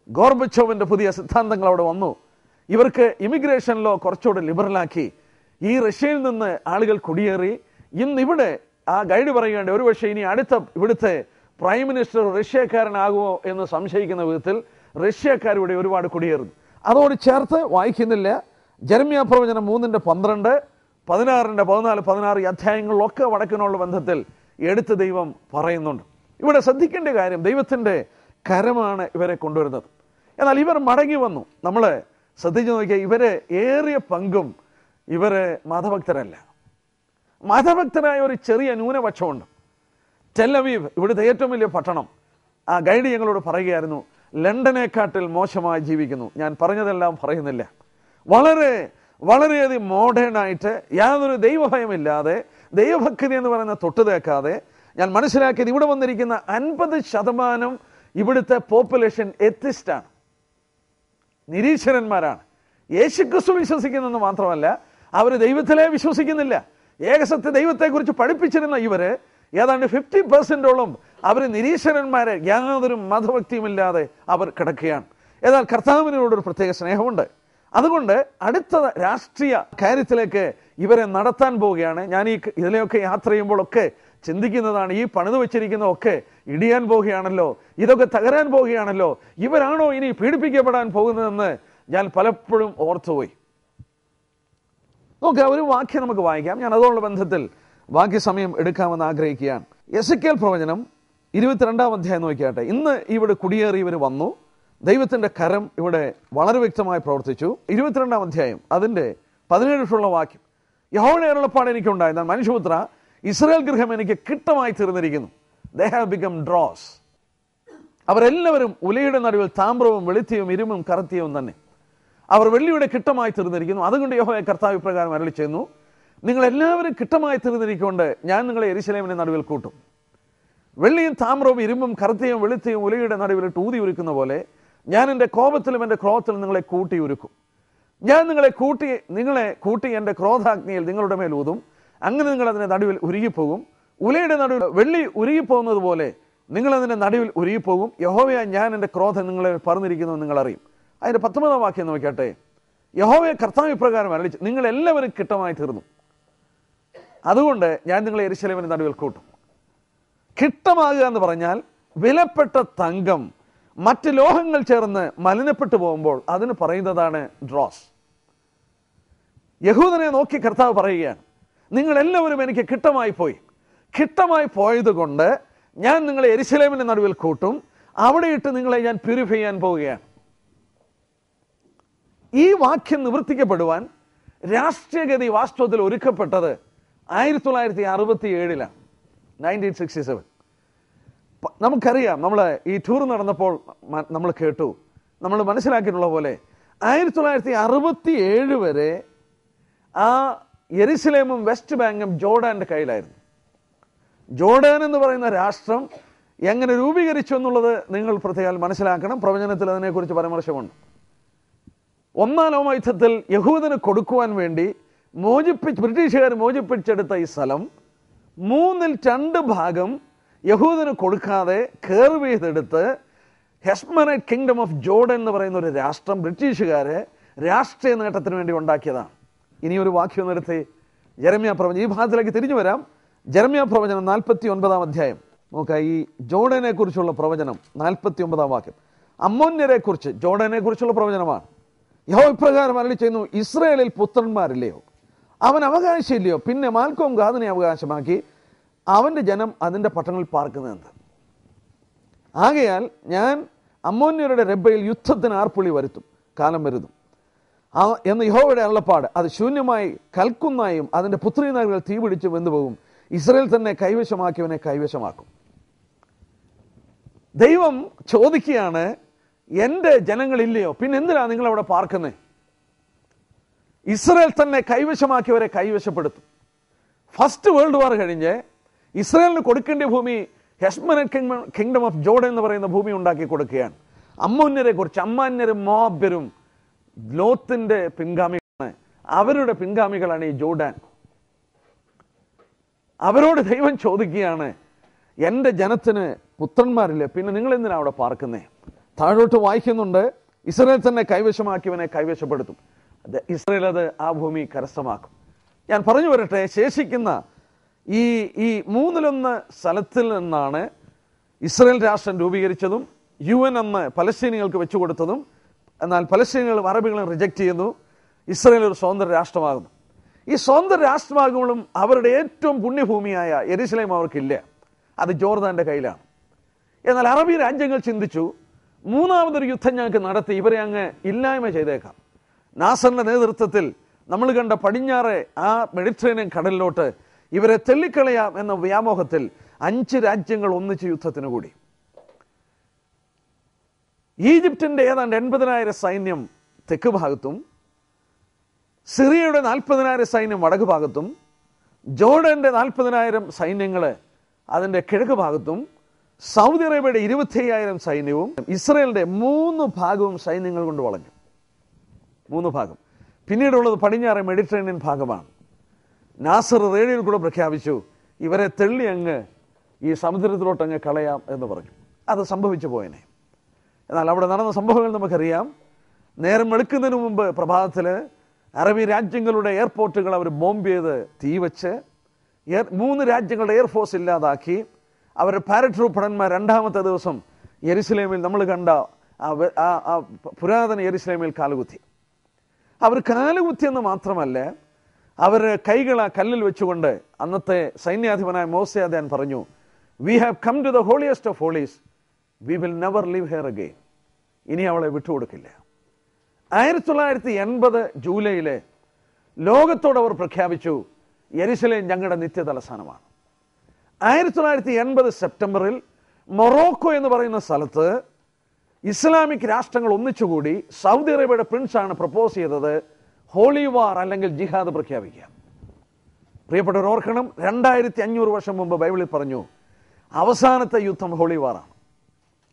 ഗോർബച്ചോവിന്റെ പുതിയ സിദ്ധാന്തങ്ങൾ അവിടെ വന്നു. ഇവർക്ക് ഇമിഗ്രേഷൻ ലോ കുറച്ചുകൂടെ ലിബറലാക്കി. ഈ റഷ്യയിൽ നിന്ന് ആളുകൾ കുടിയേറി. ഇന്നിവിടെ ആ ഗൈഡ് പറയുകയുണ്ട്, ഒരുപക്ഷെ ഇനി അടുത്ത ഇവിടുത്തെ പ്രൈം മിനിസ്റ്റർ റഷ്യക്കാരനാകുമോ എന്ന് സംശയിക്കുന്ന വിധത്തിൽ റഷ്യക്കാരിവിടെ ഒരുപാട് കുടിയേറുന്നു. അതോട് ചേർത്ത് വായിക്കുന്നില്ല. ജെരമ്യാ പ്രവചനം 3:12, 16, 14, 16 ഈ അധ്യായങ്ങളിലൊക്കെ വടക്കിനുള്ള ബന്ധത്തിൽ എടുത്ത് ദൈവം പറയുന്നുണ്ട്. ഇവിടെ ശ്രദ്ധിക്കേണ്ട കാര്യം, ദൈവത്തിൻ്റെ കരമാണ് ഇവരെ കൊണ്ടുവരുന്നത്. എന്നാൽ ഇവർ മടങ്ങി വന്നു. നമ്മൾ ശ്രദ്ധിച്ചു നോക്കിയാൽ ഇവരെ ഏറിയ പങ്കും ഇവര് മതഭക്തരല്ല. മതഭക്തരായ ഒരു ചെറിയ ന്യൂനപക്ഷമുണ്ട്. ടെലവീവ് ഇവിടുത്തെ ഏറ്റവും വലിയ പട്ടണം. ആ ഗൈഡ് ഞങ്ങളോട് പറയുകയായിരുന്നു, ലണ്ടനെക്കാട്ടിൽ മോശമായി ജീവിക്കുന്നു. ഞാൻ പറഞ്ഞതെല്ലാം പറയുന്നില്ല. വളരെയധികം മോഡേൺ ആയിട്ട് യാതൊരു ദൈവഭയമില്ലാതെ, ദൈവഭക്തി എന്ന് പറയുന്ന തൊട്ടുതേക്കാതെ, ഞാൻ മനസ്സിലാക്കിയത് ഇവിടെ വന്നിരിക്കുന്ന 50% ഇവിടുത്തെ പോപ്പുലേഷൻ എത്തിസ്റ്റാണ്, നിരീശ്വരന്മാരാണ്. യേശുക്രിസ്തു വിശ്വസിക്കുന്നെന്ന് മാത്രമല്ല, അവർ ദൈവത്തിലെ വിശ്വസിക്കുന്നില്ല. ഏകസത്യ ദൈവത്തെക്കുറിച്ച് പഠിപ്പിച്ചിരുന്ന ഇവര് ഏതാണ്ട് 50%ഓളം അവർ നിരീശ്വരന്മാരെ, യാതൊരു മതഭക്തിയുമില്ലാതെ അവർ കിടക്കുകയാണ്. എന്നാൽ കർത്താവിനോടൊരു പ്രത്യേക സ്നേഹമുണ്ട്. അതുകൊണ്ട് അടുത്ത രാഷ്ട്രീയ കാര്യത്തിലേക്ക് ഇവരെ നടത്താൻ പോവുകയാണ്. ഞാൻ ഇതിലെയൊക്കെ യാത്ര ചെയ്യുമ്പോഴൊക്കെ ചിന്തിക്കുന്നതാണ്, ഈ പണിത് വെച്ചിരിക്കുന്നതൊക്കെ ഇടിയാൻ പോവുകയാണല്ലോ, ഇതൊക്കെ തകരാൻ പോവുകയാണല്ലോ, ഇവരാണോ ഇനി പീഡിപ്പിക്കപ്പെടാൻ പോകുന്നതെന്ന് ഞാൻ പലപ്പോഴും ഓർത്തുപോയി. നോക്കുക, ഒരു വാക്യം നമുക്ക് വായിക്കാം. ഞാൻ അതോടുള്ള ബന്ധത്തിൽ ബാക്കി സമയം എടുക്കാമെന്ന് ആഗ്രഹിക്കുകയാണ്. എസെക്കിയേൽ പ്രവചനം 22-ാം അധ്യായം നോക്കിയാട്ടെ. ഇന്ന് ഇവിടെ കുടിയേറി ഇവർ വന്നു. ദൈവത്തിൻ്റെ കരം ഇവിടെ വളരെ വ്യക്തമായി പ്രവർത്തിച്ചു. 22-ാം അധ്യായം അതിൻ്റെ 17 വാക്യം. യഹോവയുടെ അരുളപ്പാട് എനിക്കുണ്ടായി, മനുഷ്യപുത്ര, ഇസ്രായേൽ ഗൃഹം എനിക്ക് കിട്ടമായി തീർന്നിരിക്കുന്നു. They have become dross. അവരെല്ലാവരും ഉലയുടെ നടുവിൽ താമ്രവും വെളുത്തിയും ഇരുമ്പും കറുത്തിയും തന്നെ. അവർ വെള്ളിയുടെ കിട്ടമായി തീർന്നിരിക്കുന്നു. അതുകൊണ്ട് യഹോവ കർത്താവ് ഇപ്രകാരം അരുളി ചെയ്യുന്നു, നിങ്ങളെല്ലാവരും കിട്ടമായി തീർന്നിരിക്കൊണ്ട് ഞാൻ നിങ്ങളെ യെരൂശലേമിന്റെ നടുവിൽ കൂട്ടും. വെള്ളിയും താമ്രവും ഇരുമ്പും കറുത്തിയും വെളുത്തിയും ഉലയുടെ നടുവിലിട്ട് ഊതി ഉരുക്കുന്ന പോലെ ഞാൻ എൻ്റെ കോപത്തിലും എൻ്റെ ക്രോധത്തിലും നിങ്ങളെ കൂട്ടി ഉരുക്കും. ഞാൻ നിങ്ങളെ കൂട്ടി എൻ്റെ ക്രോധാഗ്നിയിൽ നിങ്ങളുടെ മേൽ ഊതും. അങ്ങനെ നിങ്ങൾ അതിൻ്റെ നടുവിൽ ഉരുകിപ്പോകും. ഉലയുടെ നടുവിൽ വെള്ളി ഉരുകിപ്പോകുന്നത് പോലെ നിങ്ങൾ അതിൻ്റെ നടുവിൽ ഉരുകിപ്പോകും. യഹോവയായ ഞാൻ എൻ്റെ ക്രോധം നിങ്ങളെ പറഞ്ഞിരിക്കുന്നു നിങ്ങൾ അറിയും. അതിൻ്റെ 19-ാം വാക്യം നോക്കിയാട്ടെ. യഹോവയെ കർത്താവ് ഇപ്രകാരം അരുളിച്ചു, നിങ്ങളെല്ലാവരും കിട്ടമായി തീർന്നു, അതുകൊണ്ട് ഞാൻ നിങ്ങളെ യെരൂശലേമിന്റെ നടുവിൽ കൂട്ടും. കിട്ടമാകുക എന്ന് പറഞ്ഞാൽ വിലപ്പെട്ട തങ്കം മറ്റ് ലോഹങ്ങൾ ചേർന്ന് മലിനപ്പെട്ടു പോകുമ്പോൾ അതിന് പറയുന്നതാണ് ഡ്രോസ്. യഹൂദനെ നോക്കി കർത്താവ് പറയുകയാണ്, നിങ്ങളെല്ലാവരും എനിക്ക് കിട്ടമായി പോയി. കിട്ടമായി പോയത് കൊണ്ട് ഞാൻ നിങ്ങളെ യെരുശലേമിന്റെ നടുവിൽ കൂട്ടും, അവിടെ ഇട്ട് നിങ്ങളെ ഞാൻ പ്യൂരിഫൈ ചെയ്യാൻ പോവുകയാണ്. ഈ വാക്യം നിവർത്തിക്കപ്പെടുവാൻ രാഷ്ട്രീയഗതി വാസ്തവത്തിൽ ഒരുക്കപ്പെട്ടത് 1967 1967. നമുക്കറിയാം, നമ്മൾ ഈ ടൂർ നടന്നപ്പോൾ നമ്മൾ കേട്ടു, നമ്മൾ മനസ്സിലാക്കിയിട്ടുള്ള പോലെ 1967 വരെ ആ യെരുശലേമും വെസ്റ്റ് ബാങ്കും ജോർഡാന്റെ കയ്യിലായിരുന്നു. ജോർഡാൻ എന്ന് പറയുന്ന രാഷ്ട്രം എങ്ങനെ രൂപീകരിച്ചു എന്നുള്ളത് നിങ്ങൾ പ്രത്യേകം മനസ്സിലാക്കണം. പ്രവചനത്തിൽ അതിനെക്കുറിച്ച് പരാമർശമുണ്ട്. ഒന്നാം ലോകയുദ്ധത്തിൽ യഹൂദന് കൊടുക്കുവാൻ വേണ്ടി ബ്രിട്ടീഷുകാർ മോചിപ്പിച്ചെടുത്ത ഈ സ്ഥലം 2/3 ഭാഗം യഹൂദന് കൊടുക്കാതെ കർവ് ചെയ്തെടുത്ത് ഹെഷ്മനൈറ്റ് കിങ്ഡം ഓഫ് ജോർഡൻ എന്ന് പറയുന്ന ഒരു രാഷ്ട്രം ബ്രിട്ടീഷുകാരെ രാഷ്ട്രീയ നേട്ടത്തിന് വേണ്ടി ഉണ്ടാക്കിയതാണ്. ഇനിയൊരു വാക്യം നിർത്തി ജെറമ്യാ പ്രവചനം, ഈ ഭാഗത്തിലേക്ക് തിരിഞ്ഞു വരാം. ജെറമ്യാ പ്രവചനം 49 അധ്യായം നോക്കാം. ഈ ജോർഡനെ കുറിച്ചുള്ള പ്രവചനം 49 വാക്യം. അമ്മോന്യരെ കുറിച്ച്, ജോർഡനെ കുറിച്ചുള്ള പ്രവചനമാണ്. യഹോവ ഇപ്രകാരം അരുളി ചെയ്യുന്നു, ഇസ്രായേലിൽ പുത്രന്മാരില്ലയോ, അവൻ അവകാശമില്ലയോ, പിന്നെ മാൽക്കോം ഗാദിനെ അവകാശമാക്കി അവന്റെ ജനം അതിന്റെ പട്ടണങ്ങളിൽ പാർക്കുന്നതെന്ത്? ആകയാൽ ഞാൻ അമ്മോന്യരുടെ രബ്ബയിൽ യുദ്ധത്തിന് ആർപ്പുള്ളി വരുത്തും, കാലം വരുത്തും എന്ന് യഹോവയുടെ അരുളപ്പാട്. അത് ശൂന്യമായി കൽക്കുന്നായും അതിന്റെ പുത്രി നഗരങ്ങൾ തീപിടിച്ച് വെന്തുപോകും. ഇസ്രായേൽ തന്നെ കൈവശമാക്കിയവനെ കൈവശമാക്കും. ദൈവം ചോദിക്കുകയാണ്, എൻ്റെ ജനങ്ങളില്ലയോ, പിന്നെ എന്തിനാ നിങ്ങൾ അവിടെ പാർക്കുന്നത്? ഇസ്രായേൽ തന്നെ കൈവശമാക്കിയവരെ കൈവശപ്പെടുത്തും. ഫസ്റ്റ് വേൾഡ് വാർ കഴിഞ്ഞ് ഇസ്രായേലിന് കൊടുക്കേണ്ട ഭൂമി ഹെഷ്മനൈറ്റ് കിങ്ഡം ഓഫ് ജോർഡൻ എന്ന് പറയുന്ന ഭൂമി ഉണ്ടാക്കി കൊടുക്കുകയാണ്. അമ്മോന്യരെ കുറിച്ച്, അമ്മാന്യരും മോവാബ്യരും ലോത്തിന്റെ പിൻഗാമികളാണ്. അവരുടെ പിൻഗാമികളാണ് ഈ ജോർഡാൻ. അവരോട് ദൈവം ചോദിക്കുകയാണ്, എൻ്റെ ജനത്തിന് പുത്രന്മാരില്ലേ, പിന്നെ നിങ്ങൾ എന്തിനാ അവിടെ പാർക്കുന്നേ? താഴോട്ട് വായിക്കുന്നുണ്ട്, ഇസ്രായേൽ തന്നെ കൈവശമാക്കിയവനെ കൈവശപ്പെടുത്തും. ഇസ്രായേൽ അത് ആ ഭൂമി കരസ്ഥമാക്കും. ഞാൻ പറഞ്ഞു വരട്ടെ, ശേഷിക്കുന്ന ഈ 1/3 സ്ഥലത്തിൽ നിന്നാണ് ഇസ്രായേൽ രാഷ്ട്രം രൂപീകരിച്ചതും UN അന്ന് പലസ്തീനികൾക്ക് വെച്ചുകൊടുത്തതും. എന്നാൽ പലസ്തീനികളും അറബികളും റിജക്റ്റ് ചെയ്യുന്നു. ഇസ്രായേൽ ഒരു സ്വതന്ത്ര രാഷ്ട്രമാകുന്നു. ഈ സ്വതന്ത്ര രാഷ്ട്രമാകുമ്പോഴും അവരുടെ ഏറ്റവും പുണ്യഭൂമിയായ യെരുശലേം അവർക്കില്ല, അത് ജോർദാന്റെ കയ്യിലാണ്. എന്നാൽ അറബി രാജ്യങ്ങൾ ചിന്തിച്ചു, മൂന്നാമതൊരു യുദ്ധം ഞങ്ങൾക്ക് നടത്തി ഇവരെ അങ്ങ് ഇല്ലായ്മ ചെയ്തേക്കാം. നാസറിന്റെ നേതൃത്വത്തിൽ നമ്മൾ കണ്ട പടിഞ്ഞാറെ ആ മെഡിറ്ററേനിയൻ കടലിലോട്ട് ഇവരെ തെള്ളിക്കളയാം എന്ന വ്യാമോഹത്തിൽ 5 രാജ്യങ്ങൾ ഒന്നിച്ച് യുദ്ധത്തിന് കൂടി. ഈജിപ്തിന്റെ ഏതാണ്ട് 80,000 സൈന്യം തെക്ക് ഭാഗത്തും, സിറിയയുടെ 40,000 സൈന്യം വടക്ക് ഭാഗത്തും, ജോർഡന്റെ 40,000 സൈന്യങ്ങൾ അതിന്റെ കിഴക്ക് ഭാഗത്തും, സൗദി അറേബ്യയുടെ 25,000 സൈന്യവും ഇസ്രായേലിന്റെ 3 ഭാഗവും സൈന്യങ്ങൾ കൊണ്ട് വളഞ്ഞു. 3 ഭാഗം. പിന്നീടുള്ളത് പടിഞ്ഞാറെ മെഡിറ്ററേനിയൻ ഭാഗമാണ്. നാസർ റേഡിയോയിൽ കൂടെ പ്രഖ്യാപിച്ചു, ഇവരെ തെള്ളി അങ്ങ് ഈ സമുദ്രത്തിലോട്ട് അങ്ങ് കളയാം എന്ന് പറഞ്ഞു. അത് സംഭവിച്ചു പോയനെ. എന്നാൽ അവിടെ നടന്ന സംഭവങ്ങൾ നമുക്കറിയാം. നേരം വെളുക്കുന്നതിന് മുമ്പ് പ്രഭാതത്തിൽ അറബി രാജ്യങ്ങളുടെ എയർപോർട്ടുകൾ അവർ ബോംബ് ചെയ്ത് തീവച്ച് 3 രാജ്യങ്ങളുടെ എയർഫോഴ്സ് ഇല്ലാതാക്കി. അവർ പാരട്രൂപ്പ് ഭടന്മാർ 2ാമത്തെ ദിവസം യെരുശലേമിൽ നമ്മൾ കണ്ട പുരാതന യെരുശലേമിൽ കാലുകുത്തി. അവർ കാലുകുത്തിയെന്ന് മാത്രമല്ല, അവർ കൈകൾ ആ കല്ലിൽ വെച്ചുകൊണ്ട് അന്നത്തെ സൈന്യാധിപനായ മോശയാദാൻ പറഞ്ഞു, we have come to the holiest of holies, we will never leave here again. ഇനി അവളെ വിട്ടുകൊടുക്കില്ല. 1980 ജൂലൈയിലെ ലോകത്തോട് അവർ പ്രഖ്യാപിച്ചു, യെരുശലേം ഞങ്ങളുടെ നിത്യ തലസ്ഥാനമാണ്. 1980 സെപ്റ്റംബറിൽ മൊറോക്കോ എന്ന് പറയുന്ന സ്ഥലത്ത് ഇസ്ലാമിക് രാഷ്ട്രങ്ങൾ ഒന്നിച്ചുകൂടി സൗദി അറേബ്യയുടെ പ്രിൻസാണ് പ്രപ്പോസ് ചെയ്തത് ഹോളി വാർ അല്ലെങ്കിൽ ജിഹാദ് പ്രഖ്യാപിക്കുക. പ്രിയപ്പെട്ടവർ ഓർക്കണം, 2500 വർഷം മുമ്പ് ബൈബിളിൽ പറഞ്ഞു അവസാനത്തെ യുദ്ധം ഹോളി വാറാണ്.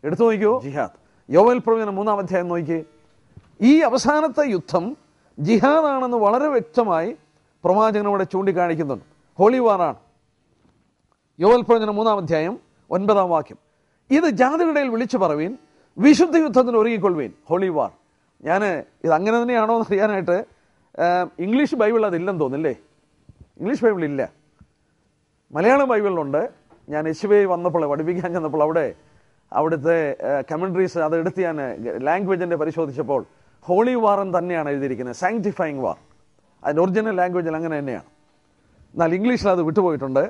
എടുത്തു നോക്കിയോ, ജിഹാദ്. യോവേൽ പ്രവചനം 3-ാം അധ്യായം നോക്കി, ഈ അവസാനത്തെ യുദ്ധം ജിഹാദാണെന്ന് വളരെ വ്യക്തമായി പ്രവാചകൻ അവിടെ ചൂണ്ടിക്കാണിക്കുന്നുണ്ട്. ഹോളി വാറാണ്. യോവേൽ പ്രവചനം 3-ാം അധ്യായം 9-ാം വാക്യം, ഇത് ജാതികളുടെ ഇടയിൽ വിളിച്ചു പറവീൻ, വിശുദ്ധ യുദ്ധത്തിന് ഒരുങ്ങിക്കൊള്ളുവീൻ. ഹോളി വാർ. ഞാൻ ഇത് അങ്ങനെ തന്നെയാണോ എന്ന് അറിയാനായിട്ട് ഇംഗ്ലീഷ് ബൈബിൾ അതില്ലെന്ന് തോന്നില്ലേ? ഇംഗ്ലീഷ് ബൈബിൾ ഇല്ല, മലയാളം ബൈബിളിലുണ്ട്. ഞാൻ യശുവെ വന്നപ്പോൾ പഠിപ്പിക്കാൻ ചെന്നപ്പോൾ അവിടുത്തെ കമൻട്രീസ് അത് എടുത്ത് ഞാൻ ലാംഗ്വേജിൻ്റെ പരിശോധിച്ചപ്പോൾ ഹോളി വാർ എന്ന് തന്നെയാണ് എഴുതിയിരിക്കുന്നത്, സാങ്ക്ടിഫൈങ് വാർ. അതിൻ്റെ ഒറിജിനൽ ലാംഗ്വേജിൽ അങ്ങനെ തന്നെയാണ്. എന്നാൽ ഇംഗ്ലീഷിൽ അത് വിട്ടുപോയിട്ടുണ്ട്.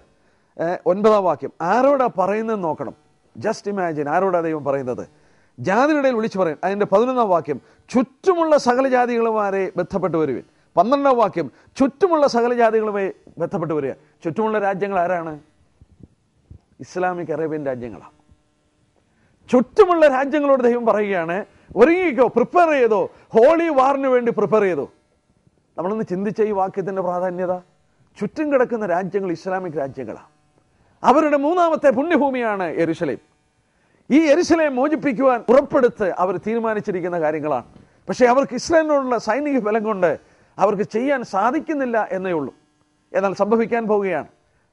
9-ാം വാക്യം ആരോടാ പറയുന്നതെന്ന് നോക്കണം. ജസ്റ്റ് ഇമാജിൻ, ആരോടാ ദൈവം പറയുന്നത്? ജാതിയുടെ വിളിച്ചു പറയും. അതിൻ്റെ 11-ാം വാക്യം ചുറ്റുമുള്ള സകല ജാതികളുമാരെ ബന്ധപ്പെട്ട് വരുവിൻ. 12-ാം വാക്യം ചുറ്റുമുള്ള സകല ജാതികളുമായി ബന്ധപ്പെട്ട് വരിക. ചുറ്റുമുള്ള രാജ്യങ്ങൾ ആരാണ്? ഇസ്ലാമിക് അറേബ്യൻ രാജ്യങ്ങളാണ്. ചുറ്റുമുള്ള രാജ്യങ്ങളോട് ദൈവം പറയുകയാണ്, ഒരുങ്ങിക്കോ, പ്രിപ്പയർ ചെയ്തോ, ഹോളി വാറിന് വേണ്ടി പ്രിപ്പയർ ചെയ്തോ. നമ്മളൊന്ന് ചിന്തിച്ച ഈ വാക്യത്തിന്റെ പ്രാധാന്യത. ചുറ്റും കിടക്കുന്ന രാജ്യങ്ങൾ ഇസ്ലാമിക് രാജ്യങ്ങളാണ്. അവരുടെ 3ാമത്തെ പുണ്യഭൂമിയാണ് യെരുശലേം. ഈ യെരുശലേം മോചിപ്പിക്കുവാൻ പുറപ്പെടുത്ത് അവർ തീരുമാനിച്ചിരിക്കുന്ന കാര്യങ്ങളാണ്. പക്ഷേ അവർക്ക് ഇസ്രായേലിനോടുള്ള സൈനിക ബലം കൊണ്ട് അവർക്ക് ചെയ്യാൻ സാധിക്കുന്നില്ല എന്നേ ഉള്ളൂ. എന്നാൽ സംഭവിക്കാൻ പോവുകയാണ്.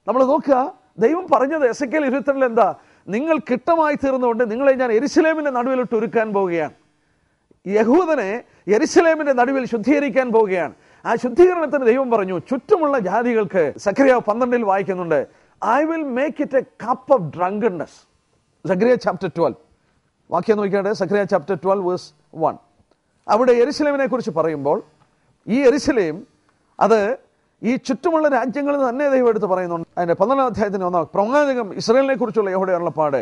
നമ്മൾ നോക്കുക, ദൈവം പറഞ്ഞത് എസെക്കിയേൽ 22 എന്താ? നിങ്ങൾ കിട്ടമായി തീർന്നുകൊണ്ട് നിങ്ങളെ ഞാൻ യെരുശലേമിന്റെ നടുവിലിട്ട് ഒരുക്കാൻ പോവുകയാണ്. യഹൂദനെ യെരുശലേമിന്റെ നടുവിൽ ശുദ്ധീകരിക്കാൻ പോവുകയാണ്. ആ ശുദ്ധീകരണത്തിന് ദൈവം പറഞ്ഞു ചുറ്റുമുള്ള ജാതികൾക്ക്. സഖറിയാവ് 12 വായിക്കുന്നുണ്ട്, I will make it a cup of drunkenness. സഖറിയാവ് chapter 12 വാക്യം നോക്കിയാട്ടെ. സഖറിയാവ് chapter 12 verse 1. അവിടെ യെരുശലേമിനെ കുറിച്ച് പറയുമ്പോൾ ഈ യെരുശലേം അത് ഈ ചുറ്റുമുള്ള രാജ്യങ്ങളിൽ തന്നെ ദൈവം എടുത്ത് പറയുന്നുണ്ട്. അതിന്റെ 12-ാം അധ്യായത്തിന് 1 പ്രവാചകം ഇസ്രായേലിനെ കുറിച്ചുള്ള യഹോവയുടെ അരുളപ്പാട്.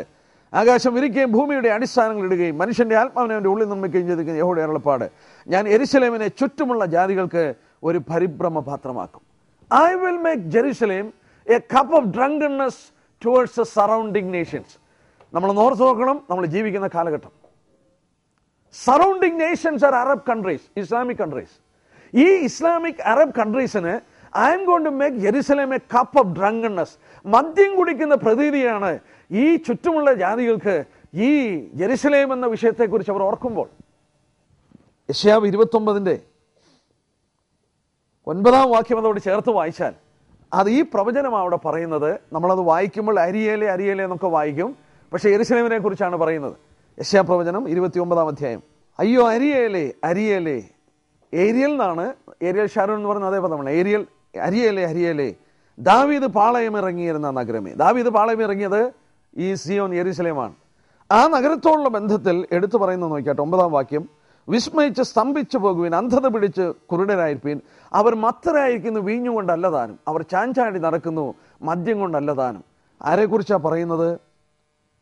ആകാശം വിരിക്കുകയും ഭൂമിയുടെ അടിസ്ഥാനങ്ങൾ ഇടുകയും മനുഷ്യന്റെ ആത്മാവിനെ അവന്റെ ഉള്ളിൽ നിർമ്മിക്കുകയും ചെയ്തിരിക്കുന്ന യഹോവയുടെ അരുളപ്പാട്. ഞാൻ യെരുശലേമിനെ ചുറ്റുമുള്ള ജാതികൾക്ക് ഒരു പരിഭ്രമ പാത്രമാക്കും. I will make Jerusalem a cup of drunkenness towards the surrounding nations. നമ്മൾ ഓർത്ത് നോക്കണം, നമ്മൾ ജീവിക്കുന്ന കാലഘട്ടം. Surrounding nations are Arab countries, Islamic countries. ഈ ഇസ്ലാമിക് അറബ് കൺട്രീസിന് I am going to make Jerusalem a cup of drunkenness. മദ്യം കുടിക്കുന്ന പ്രതീതിയാണ് ഈ ചുറ്റുമുള്ള ജാതികൾക്ക് ഈ ജെറുസലേം എന്ന വിഷയത്തെക്കുറിച്ച് അവർ ഓർക്കുമ്പോൾ. യെശയ്യാവ് 29-ന്റെ 9-ാം വാക്യം അതോട് ചേർത്ത് വായിച്ചാൽ അത് ഈ പ്രവചനമാണ് അവിടെ പറയുന്നത്. നമ്മളത് വായിക്കുമ്പോൾ അരിയേലെ അരിയേലെ എന്നൊക്കെ വായിക്കും, പക്ഷേ യെരുശലേമിനെ കുറിച്ചാണ് പറയുന്നത്. യെശയ്യാ പ്രവചനം 29-ാം അധ്യായം. അയ്യോ അരിയേലെ അരിയേലെ, ഏരിയൽ എന്നാണ്, ഏരിയൽ ഷാരോൺ എന്ന് പറയുന്നത് അതേ പദമാണ്. ഏരിയൽ അരിയേലെ അരിയേലെ, ദാവീദ് പാളയം ഇറങ്ങിയിരുന്ന നഗരമേ. ദാവീദ് പാളയം ഇറങ്ങിയത് ഈ സിയോൻ യെരുശലേമാണ്. ആ നഗരത്തോടുള്ള ബന്ധത്തിൽ എടുത്തു പറയുന്നത് നോക്കിയാട്ടെ. 9-ാം വാക്യം, വിസ്മയിച്ച് സ്തംഭിച്ചു പോകുവിൻ, അന്ധത പിടിച്ച് കുരുടരായിരിപ്പീൻ. അവർ മത്തരായിരിക്കുന്നു, വീഞ്ഞുകൊണ്ടല്ല താനും. അവർ ചാഞ്ചാടി നടക്കുന്നു, മദ്യം കൊണ്ടല്ല താനും. ആരെക്കുറിച്ചാണ് പറയുന്നത്?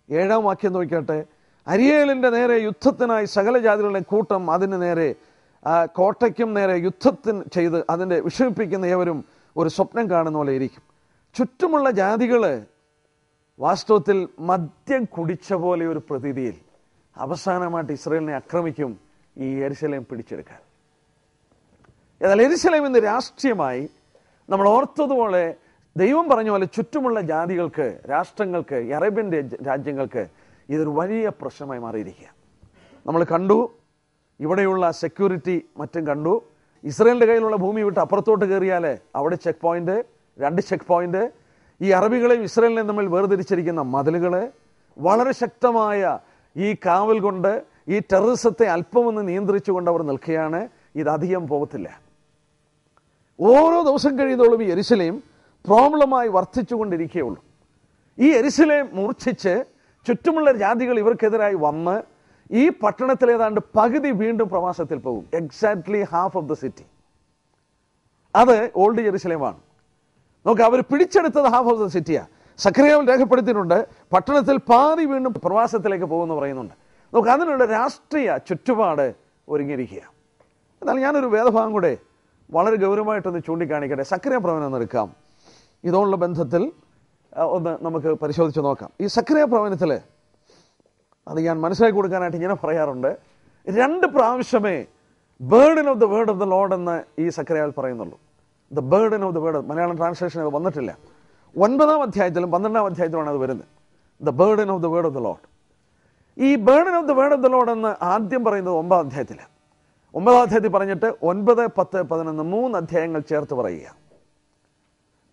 7-ാം വാക്യം നോക്കിയാട്ടെ. അരിയേലിന്റെ നേരെ യുദ്ധത്തിനായി സകല ജാതികളുടെ കൂട്ടം അതിന് നേരെ, കോട്ടയ്ക്കും നേരെ യുദ്ധത്തിന് ചെയ്ത് അതിൻ്റെ വിഷമിപ്പിക്കുന്ന ഏവരും ഒരു സ്വപ്നം കാണുന്ന പോലെ ഇരിക്കും. ചുറ്റുമുള്ള ജാതികള് വാസ്തവത്തിൽ മദ്യം കുടിച്ച പോലെ ഒരു പ്രതീതിയിൽ അവസാനമായിട്ട് ഇസ്രായേലിനെ ആക്രമിക്കും ഈ യെരുശലേം പിടിച്ചെടുക്കാൻ. എന്നാൽ യെരുശലേം ഇന്ന് രാഷ്ട്രീയമായി നമ്മൾ ഓർത്തതുപോലെ ദൈവം പറഞ്ഞ പോലെ ചുറ്റുമുള്ള ജാതികൾക്ക്, രാഷ്ട്രങ്ങൾക്ക്, അറേബ്യൻ രാജ്യങ്ങൾക്ക് ഇതൊരു വലിയ പ്രശ്നമായി മാറിയിരിക്കുക. നമ്മൾ കണ്ടു, ഇവിടെയുള്ള സെക്യൂരിറ്റി മറ്റും കണ്ടു. ഇസ്രായേലിൻ്റെ കയ്യിലുള്ള ഭൂമി വിട്ട് അപ്പുറത്തോട്ട് കയറിയാൽ അവിടെ ചെക്ക് പോയിന്റ്, 2 ചെക്ക് പോയിന്റ്. ഈ അറബികളെയും ഇസ്രായേലിനെയും തമ്മിൽ വേർതിരിച്ചിരിക്കുന്ന മതിലുകൾ, വളരെ ശക്തമായ ഈ കാവൽ കൊണ്ട് ഈ ടെററിസത്തെ അല്പമൊന്ന് നിയന്ത്രിച്ചുകൊണ്ട് അവർ നിൽക്കുകയാണ്. ഇതധികം പോകത്തില്ല. ഓരോ ദിവസം കഴിയുന്നതോളം ഈ യെരുശലേം പ്രോബ്ലമായി വർദ്ധിച്ചുകൊണ്ടിരിക്കുകയുള്ളൂ. ഈ യെരുശലേം മൂർച്ഛിച്ച് ചുറ്റുമുള്ള ജാതികൾ ഇവർക്കെതിരായി വന്ന് ഈ പട്ടണത്തിൽ ഏതാണ്ട് പകുതി വീണ്ടും പ്രവാസത്തിൽ പോകും. Exactly half of the city അത് ഓൾഡ് ജെറുസലേമാണ്. നോക്ക്, അവർ പിടിച്ചെടുത്തത് ഹാഫ് ഓഫ് ദ സിറ്റിയാണ്. സഖറിയാവിൽ രേഖപ്പെടുത്തിയിട്ടുണ്ട് പട്ടണത്തിൽ പാതി വീണ്ടും പ്രവാസത്തിലേക്ക് പോകുമെന്ന് പറയുന്നുണ്ട്. നോക്ക്, അതിനുള്ള രാഷ്ട്രീയ ചുറ്റുപാട് ഒരുങ്ങിയിരിക്കുക. എന്നാൽ ഞാനൊരു വേദഭാഗം കൂടെ വളരെ ഗൗരവമായിട്ടൊന്ന് ചൂണ്ടിക്കാണിക്കട്ടെ. സഖറിയ പ്രവചനം ഒന്ന് എടുക്കാം. ഇതോടുള്ള ബന്ധത്തിൽ ഒന്ന് നമുക്ക് പരിശോധിച്ച് നോക്കാം. ഈ സഖറിയ പ്രവചനത്തിൽ അത് ഞാൻ മനസ്സിലാക്കി കൊടുക്കാനായിട്ട് ഇങ്ങനെ പറയാറുണ്ട്, 2 പ്രാവശ്യമേ burden of the word of the Lord എന്ന് ഈ സഖറിയാവിൽ പറയുന്നുള്ളൂ. The burden of the word, Malayalam translation അത് വന്നിട്ടില്ല. 9-ാം അധ്യായത്തിലും 12-ാം അധ്യായത്തിലുമാണ് അത് വരുന്നത്. The burden of the word of the Lord. ഈ burden of the word of the Lord എന്ന് ആദ്യം പറയുന്നത് 9-ാം അധ്യായത്തിലാണ്. 9-ാം അധ്യായത്തിൽ പറഞ്ഞിട്ട് 9, 10, 11 3 അധ്യായങ്ങൾ ചേർത്ത് പറയുക.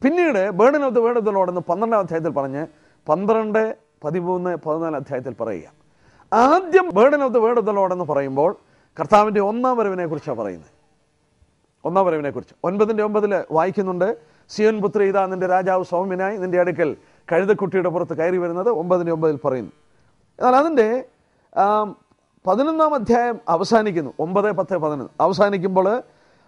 പിന്നീട് burden of the word of the Lord എന്ന് 12-ാം അധ്യായത്തിൽ പറഞ്ഞ് 12, 13, 14 അധ്യായത്തിൽ പറയുക. ആദ്യം burden of the word of the Lord എന്ന് പറയുമ്പോൾ കർത്താവിൻ്റെ 1-ാം വരവിനെ കുറിച്ചാണ് പറയുന്നത്. 1-ാം വരവിനെ കുറിച്ച് 9-ന്റെ 9 വായിക്കുന്നുണ്ട്, സിയോൻ പുത്രി ഇതാ നിന്റെ രാജാവ് സൗമ്യനായി നിന്റെ അടുക്കൽ കഴുതക്കുട്ടിയുടെ പുറത്ത് കയറി വരുന്നത് 9:9 പറയുന്നു. എന്നാൽ അതിൻ്റെ 11-ാം അധ്യായം അവസാനിക്കുന്നു. 9, 10, 11 അവസാനിക്കുമ്പോൾ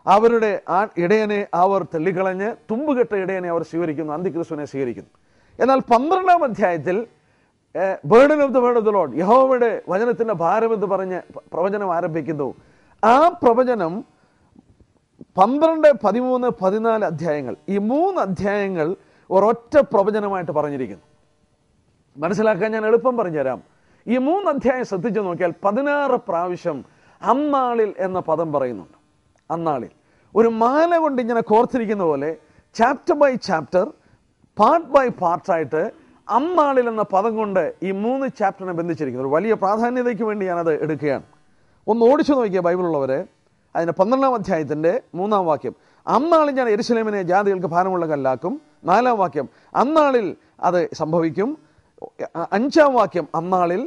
അവരുടെ ആ ഇടയനെ അവർ തള്ളിക്കളഞ്ഞ് തുമ്പുകെട്ട ഇടയനെ അവർ സ്വീകരിക്കുന്നു, അന്തിക്രിസ്തുവിനെ സ്വീകരിക്കുന്നു. എന്നാൽ 12-ാം അധ്യായത്തിൽ burden of the word of the Lord, യഹോവയുടെ വചനത്തിൻ്റെ ഭാരമെന്ന് പറഞ്ഞ് പ്രവചനം ആരംഭിക്കുന്നു. ആ പ്രവചനം 12, 13, 14 അധ്യായങ്ങൾ, ഈ 3 അധ്യായങ്ങൾ ഒരൊറ്റ പ്രവചനമായിട്ട് പറഞ്ഞിരിക്കുന്നു. മനസ്സിലാക്കാൻ ഞാൻ എളുപ്പം പറഞ്ഞുതരാം. ഈ 3 അധ്യായം ശ്രദ്ധിച്ചു നോക്കിയാൽ 16 പ്രാവശ്യം അന്നാളിൽ എന്ന പദം പറയുന്നുണ്ട്. അന്നാളിൽ ഒരു മാല കൊണ്ട് ഇങ്ങനെ കോർത്തിരിക്കുന്ന പോലെ chapter by chapter, part by പാർട്ടായിട്ട് അന്നാളിൽ എന്ന പദം കൊണ്ട് ഈ 3 ചാപ്റ്ററിനെ ബന്ധിച്ചിരിക്കുന്നു. ഒരു വലിയ പ്രാധാന്യതയ്ക്ക് വേണ്ടി ഞാനത് എടുക്കുകയാണ്. ഒന്ന് ഓടിച്ചു നോക്കിയ ബൈബിളുള്ളവരെ, അതിൻ്റെ 12-ാം അധ്യായത്തിൻ്റെ 3-ാം വാക്യം, അന്നാളിൽ ഞാൻ യെരൂശലേമിനെ ജാതികൾക്ക് ഭാരമുള്ള കല്ലാക്കും. 4-ാം വാക്യം, അന്നാളിൽ അത് സംഭവിക്കും. 5-ാം വാക്യം അന്നാളിൽ,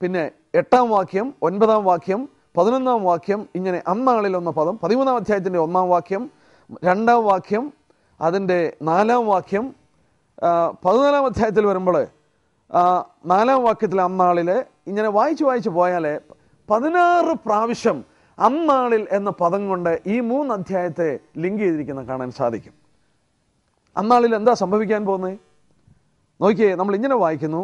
പിന്നെ 8-ാം വാക്യം, 9-ാം വാക്യം, 11-ാം വാക്യം, ഇങ്ങനെ അന്നാളിൽ എന്ന പദം. 13-ാം അധ്യായത്തിൻ്റെ 1-ാം വാക്യം, 2-ാം വാക്യം, അതിൻ്റെ 4-ാം വാക്യം. 14-ാം അധ്യായത്തിൽ വരുമ്പോൾ 4-ാം വാക്യത്തിൽ അന്നാളിൽ, ഇങ്ങനെ വായിച്ച് പോയാൽ 16 പ്രാവശ്യം അന്നാളിൽ എന്ന പദം കൊണ്ട് ഈ 3 അധ്യായത്തെ ലിങ്ക് ചെയ്തിരിക്കുന്ന കാണാൻ സാധിക്കും. അന്നാളിൽ എന്താ സംഭവിക്കാൻ പോകുന്നത് നോക്കിയേ. നമ്മൾ ഇങ്ങനെ വായിക്കുന്നു,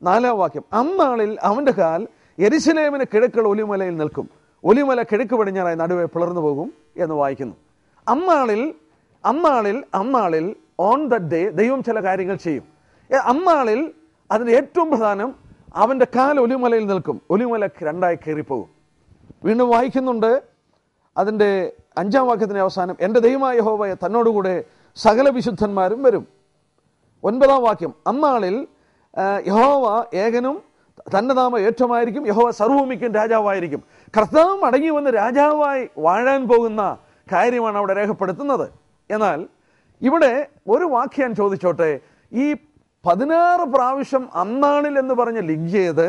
4-ാം വാക്യം, അന്നാളിൽ അവൻ്റെ കാൽ യെരൂശലേമിന് കിഴക്കുള്ള ഒലിമലയിൽ നിൽക്കും, ഒലിമല കിഴക്ക് പടിഞ്ഞാറായി നടുവെ പിളർന്നു പോകും എന്ന് വായിക്കുന്നു. അന്നാളിൽ ഓൺ ദ ഡേ ദൈവം ചില കാര്യങ്ങൾ ചെയ്യും. അന്നാളിൽ അതിന് ഏറ്റവും പ്രധാനം, അവൻ്റെ കാൽ ഒലിമലയിൽ നിൽക്കും, ഒലിമല 2ആയി കയറിപ്പോകും. വീണ്ടും വായിക്കുന്നുണ്ട്, അതിൻ്റെ 5-ാം വാക്യത്തിൻ്റെ അവസാനം, എൻ്റെ ദൈവമായ യഹോവ തന്നോടുകൂടെ സകല വിശുദ്ധന്മാരും വരും. 9-ാം വാക്യം, അന്നാളിൽ യഹോവ ഏകനും തൻ്റെ നാമം ഏറ്റവുമായിരിക്കും, യഹോവ സർവ്വഭൂമിക്കും രാജാവായിരിക്കും. കർത്താവ് മടങ്ങി വന്ന് രാജാവായി വാഴാൻ പോകുന്ന കാര്യമാണ് അവിടെ രേഖപ്പെടുത്തുന്നത്. എന്നാൽ ഇവിടെ ഒരു വാക്യം ചോദിച്ചോട്ടെ, ഈ 16 പ്രാവശ്യം അന്നാളിൽ എന്ന് പറഞ്ഞ് ലിങ്ക് ചെയ്ത്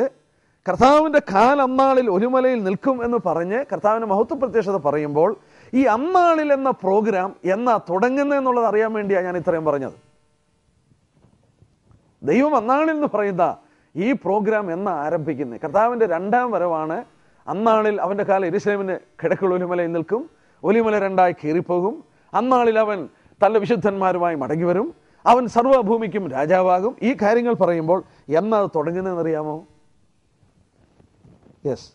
കർത്താവിൻ്റെ കാൽ അന്നാളിൽ ഒലിമലയിൽ നിൽക്കും എന്ന് പറഞ്ഞ് കർത്താവിൻ്റെ മഹത്വ പ്രത്യക്ഷത പറയുമ്പോൾ, ഈ അന്നാളിൽ എന്ന പ്രോഗ്രാം എന്നാ തുടങ്ങുന്നതെന്നുള്ളത് അറിയാൻ വേണ്ടിയാണ് ഞാൻ ഇത്രയും പറഞ്ഞത്. ദൈവം അന്നാളിൽ എന്ന് പറയുന്ന ഈ പ്രോഗ്രാം എന്നാ ആരംഭിക്കുന്നത്? കർത്താവിൻ്റെ 2ാം വരവാണ്. അന്നാളിൽ അവൻ്റെ കാലം യെരൂശലേമിന് കിഴക്കുള്ള ഒലിമലയിൽ നിൽക്കും, ഒലിമല 2ആയി കീറിപ്പോകും. അന്നാളിൽ അവൻ തൻ്റെ വിശുദ്ധന്മാരുമായി മടങ്ങി വരും, അവൻ സർവ്വഭൂമിക്കും രാജാവാകും. ഈ കാര്യങ്ങൾ പറയുമ്പോൾ എന്നാ അത് തുടങ്ങുന്നതെന്നറിയാമോ? യെസ്,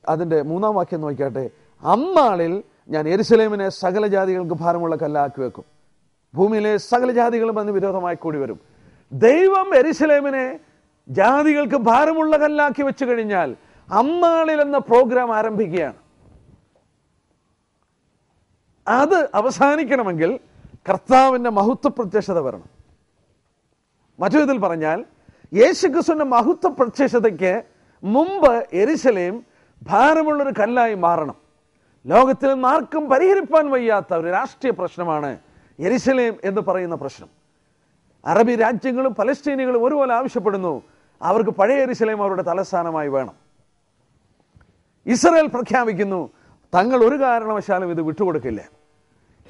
അതിൻ്റെ 3-ാം വാക്യം നോക്കിയാട്ടെ, അന്നാളിൽ ഞാൻ യെരൂശലേമിനെ സകല ജാതികൾക്ക് ഭാരമുള്ള കല്ലാക്കി വെക്കും, ഭൂമിയിലെ സകല ജാതികളും അതിന് വിരോധമായി കൂടി വരും. ദൈവം യെരൂശലേമിനെ ജാതികൾക്ക് ഭാരമുള്ള കല്ലാക്കി വെച്ചു കഴിഞ്ഞാൽ അന്നാളിൽ എന്ന പ്രോഗ്രാം ആരംഭിക്കുകയാണ്. അത് അവസാനിക്കണമെങ്കിൽ കർത്താവിൻ്റെ മഹത്വ പ്രത്യക്ഷത വരണം. മറ്റു വിധത്തിൽ പറഞ്ഞാൽ, യേശുക്രിസ്തുവിന്റെ മഹത്വ പ്രത്യക്ഷതയ്ക്ക് മുമ്പ് യെരൂശലേം ഭാരമുള്ളൊരു കല്ലായി മാറണം. ലോകത്തിൽ ആർക്കും പരിഹരിപ്പാൻ വയ്യാത്ത ഒരു രാഷ്ട്രീയ പ്രശ്നമാണ് യെരൂശലേം എന്ന് പറയുന്ന പ്രശ്നം. അറബി രാജ്യങ്ങളും പലസ്തീനികളും ഒരുപോലെ ആവശ്യപ്പെടുന്നു, അവർക്ക് പഴയ യെരൂശലേം അവരുടെ തലസ്ഥാനമായി വേണം. ഇസ്രായേൽ പ്രഖ്യാപിക്കുന്നു, തങ്ങൾ ഒരു കാരണവശാലും ഇത് വിട്ടുകൊടുക്കില്ല.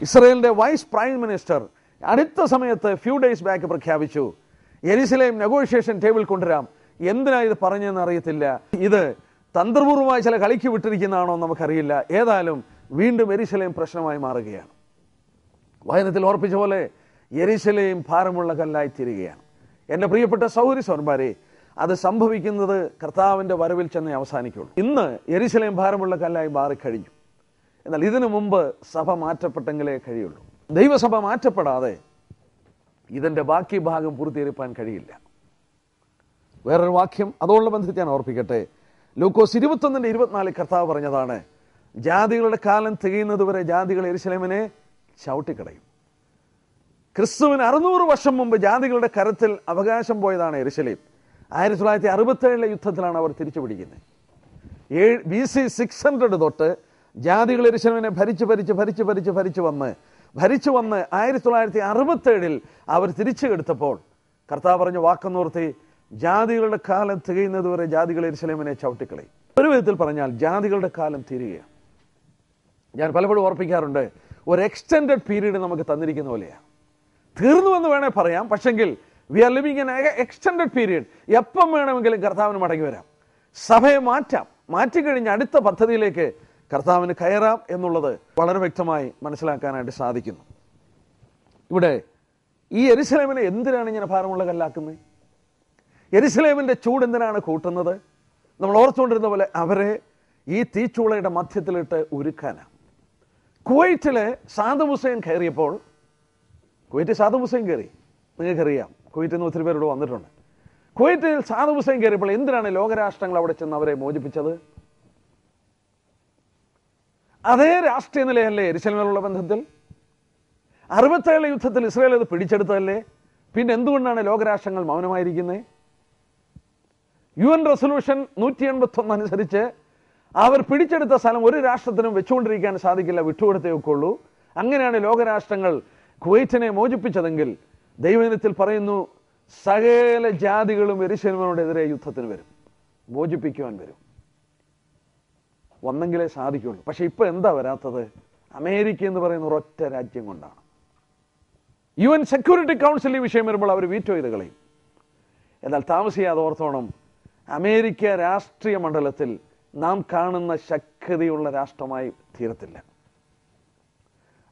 ഇസ്രായേലിന്റെ വൈസ് പ്രൈം മിനിസ്റ്റർ അടുത്ത സമയത്ത് ഫ്യൂ ഡേയ്സ് ബാക്ക് പ്രഖ്യാപിച്ചു, യെരൂശലേം നെഗോഷിയേഷൻ ടേബിൾ കൊണ്ടുവരാം. എന്തിനാ ഇത് പറഞ്ഞതെന്ന് അറിയത്തില്ല, ഇത് തന്ത്രപൂർവ്വമായി ചില കളിക്ക് വിട്ടിരിക്കുന്നതാണോ നമുക്കറിയില്ല. ഏതായാലും വീണ്ടും യെരൂശലേം പ്രശ്നമായി മാറുകയാണ്. വചനത്തിൽ ഓർപ്പിച്ച പോലെ യെരൂശലേം ഭാരമുള്ള കല്ലായി തീരുകയാണ്. എൻ്റെ പ്രിയപ്പെട്ട സഹോദരി സഹോദരന്മാരെ, അത് സംഭവിക്കുന്നത് കർത്താവിൻ്റെ വരവിൽ ചെന്നേ അവസാനിക്കുള്ളൂ. ഇന്ന് യെരൂശലേം ഭാരമുള്ള കല്ലായി മാറിക്കഴിഞ്ഞു. എന്നാൽ ഇതിനു മുമ്പ് സഭ മാറ്റപ്പെട്ടെങ്കിലേ കഴിയുള്ളൂ. ദൈവസഭ മാറ്റപ്പെടാതെ ഇതിൻ്റെ ബാക്കി ഭാഗം പൂർത്തീകരിക്കാൻ കഴിയില്ല. വേറൊരു വാക്യം അതോടുള്ള ബന്ധത്തിൽ ഞാൻ ഓർപ്പിക്കട്ടെ. ലൂക്കോസ് 21:24 കർത്താവ് പറഞ്ഞതാണ്, ജാതികളുടെ കാലം തികയുന്നതുവരെ ജാതികൾ യെരൂശലേമിനെ ചവിട്ടിക്കളയും. ക്രിസ്തുവിന് 600 വർഷം മുമ്പ് ജാതികളുടെ കരത്തിൽ അവകാശം പോയതാണ് യെരൂശലേം. 1967 യുദ്ധത്തിലാണ് അവർ തിരിച്ചു പിടിക്കുന്നത്. BC 600 തൊട്ട് ജാതികൾ യെരൂശലേമിനെ ഭരിച്ചു വന്ന് 1967 അവർ തിരിച്ചു കെടുത്തപ്പോൾ കർത്താവ് പറഞ്ഞ വാക്കെന്നോർത്തി, ജാതികളുടെ കാലം തികയുന്നതുവരെ ജാതികൾ യെരൂശലേമിനെ ചവിട്ടിക്കളയും. ഒരു വിധത്തിൽ പറഞ്ഞാൽ ജാതികളുടെ കാലം തീരുകയാണ്. ഞാൻ പലപ്പോഴും ഓർപ്പിക്കാറുണ്ട്, ഒരു എക്സ്റ്റെൻഡഡ് പീരീഡ് നമുക്ക് തന്നിരിക്കുന്ന പോലെയാണ്. തീർന്നുവെന്ന് വേണേൽ പറയാം, പക്ഷെങ്കിൽ we are living in extended period. എപ്പം വേണമെങ്കിലും കർത്താവിന് മടങ്ങി വരാം. സഭയെ മാറ്റിക്കഴിഞ്ഞ് അടുത്ത പദ്ധതിയിലേക്ക് കർത്താവിന് കയറാം എന്നുള്ളത് വളരെ വ്യക്തമായി മനസ്സിലാക്കാനായിട്ട് സാധിക്കുന്നു. ഇവിടെ ഈ യെരുശലേമിനെ എന്തിനാണ് ഇങ്ങനെ ഭാരമുള്ള കല്ലാക്കുന്നത്? യെരുശലേമിൻ്റെ ചൂട് എന്തിനാണ് കൂട്ടുന്നത്? നമ്മൾ ഓർത്തുകൊണ്ടിരുന്ന പോലെ അവരെ ഈ തീച്ചൂളയുടെ മധ്യത്തിലിട്ട് ഉരുക്കാനാണ്. കുവൈറ്റിലെ സാദം ഹുസൈൻ കയറിയപ്പോൾ, കുവൈറ്റിൽ സാദം ഹുസൈൻ കയറി, നിങ്ങൾക്കറിയാം, കുവൈറ്റിൽ നിന്ന് ഒത്തിരി പേരോട് വന്നിട്ടുണ്ട്. കുവൈറ്റിൽ സാദം ഹുസൈൻ കയറിയപ്പോൾ എന്തിനാണ് ലോകരാഷ്ട്രങ്ങൾ അവിടെ ചെന്ന് അവരെ മോചിപ്പിച്ചത്? അതേ രാഷ്ട്രീയ നിലയല്ലേ യെരുശലേമിലുള്ള ബന്ധത്തിൽ? 67 യുദ്ധത്തിൽ ഇസ്രായേൽ അത് പിടിച്ചെടുത്തതല്ലേ? പിന്നെ എന്തുകൊണ്ടാണ് ലോകരാഷ്ട്രങ്ങൾ മൗനമായിരിക്കുന്നത്? UN റെസൊല്യൂഷൻ 181 അനുസരിച്ച് അവർ പിടിച്ചെടുത്ത സ്ഥലം ഒരു രാഷ്ട്രത്തിനും വെച്ചുകൊണ്ടിരിക്കാൻ സാധിക്കില്ല, വിട്ടുകൊടുത്തേ ഒക്കുള്ളൂ. അങ്ങനെയാണ് ലോകരാഷ്ട്രങ്ങൾ കുവൈറ്റിനെ മോചിപ്പിച്ചതെങ്കിൽ ദൈവജനത്തിൽ പറയുന്നു, സകല ജാതികളും യെരുശലേമിനോടെതിരെ യുദ്ധത്തിന് വരും, മോചിപ്പിക്കുവാൻ വരും. വന്നെങ്കിലേ സാധിക്കുള്ളൂ. പക്ഷെ ഇപ്പൊ എന്താ വരാത്തത്? അമേരിക്ക എന്ന് പറയുന്ന ഒരൊറ്റ രാജ്യം കൊണ്ടാണ്. UN സെക്യൂരിറ്റി കൗൺസിൽ ഈ വിഷയം വരുമ്പോൾ അവർ വീറ്റോ ചെയ്ത് കളയും. എന്നാൽ താമസിയാതെ ഓർത്തോണം, അമേരിക്ക രാഷ്ട്രീയ മണ്ഡലത്തിൽ നാം കാണുന്ന ശക്തിയുള്ള രാഷ്ട്രമായി തീരത്തില്ല.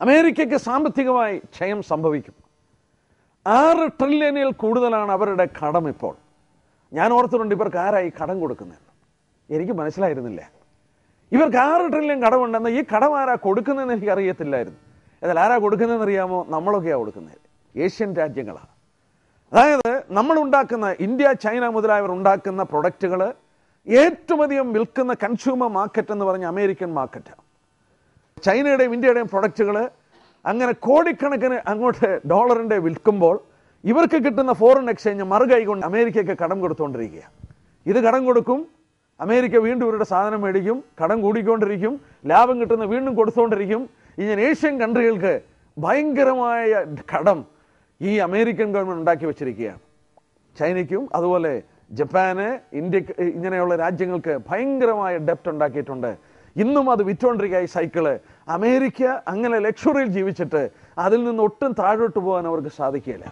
അമേരിക്കയ്ക്ക് സാമ്പത്തികമായി ക്ഷയം സംഭവിക്കും. 6 ട്രില്യണിൽ കൂടുതലാണ് അവരുടെ കടം ഇപ്പോൾ. ഞാൻ ഓർത്തിട്ടുണ്ട് ഇവർക്ക് ആരായി കടം കൊടുക്കുന്നതെന്ന്. എനിക്ക് മനസ്സിലായിരുന്നില്ല. ഇവർക്ക് 6 ട്രില്യൺ കടമുണ്ടെന്ന്. ഈ കടം ആരാ കൊടുക്കുന്നതെന്ന് എനിക്ക് അറിയത്തില്ലായിരുന്നു. എന്നാൽ ആരാ കൊടുക്കുന്നതെന്ന് അറിയാമോ? നമ്മളൊക്കെയാണ് കൊടുക്കുന്നത്. ഏഷ്യൻ രാജ്യങ്ങളാണ്. അതായത് നമ്മൾ ഉണ്ടാക്കുന്ന, ഇന്ത്യ, ചൈന മുതലായവർ ഉണ്ടാക്കുന്ന പ്രൊഡക്റ്റുകൾ ഏറ്റവും അധികം വിൽക്കുന്ന കൺസ്യൂമർ മാർക്കറ്റ് എന്ന് പറഞ്ഞ അമേരിക്കൻ മാർക്കറ്റാണ്. ചൈനയുടെയും ഇന്ത്യയുടെയും പ്രൊഡക്റ്റുകൾ അങ്ങനെ കോടിക്കണക്കിന് അങ്ങോട്ട് ഡോളറിൻ്റെ വിൽക്കുമ്പോൾ ഇവർക്ക് കിട്ടുന്ന ഫോറിൻ എക്സ്ചേഞ്ച് മറുകൈ കൊണ്ട് അമേരിക്കയ്ക്ക് കടം കൊടുത്തുകൊണ്ടിരിക്കുക. ഇത് കടം കൊടുക്കും, അമേരിക്ക വീണ്ടും ഇവരുടെ സാധനം മേടിക്കും, കടം കൂടിക്കൊണ്ടിരിക്കും, ലാഭം കിട്ടുന്ന വീണ്ടും കൊടുത്തുകൊണ്ടിരിക്കും. ഇങ്ങനെ ഏഷ്യൻ കൺട്രികൾക്ക് ഭയങ്കരമായ കടം ഈ അമേരിക്കൻ ഗവൺമെൻറ് ഉണ്ടാക്കി വെച്ചിരിക്കുകയാണ്. ചൈനയ്ക്കും അതുപോലെ ജപ്പാന്, ഇന്ത്യക്ക്, ഇങ്ങനെയുള്ള രാജ്യങ്ങൾക്ക് ഭയങ്കരമായ ഡെപ്റ്റ് ഉണ്ടാക്കിയിട്ടുണ്ട്. ഇന്നും അത് വിറ്റുകൊണ്ടിരിക്കുക ഈ സൈക്കിള്. അമേരിക്ക അങ്ങനെ ലക്ഷറിയിൽ ജീവിച്ചിട്ട് അതിൽ നിന്ന് ഒട്ടും താഴോട്ട് പോകാൻ അവർക്ക് സാധിക്കില്ല.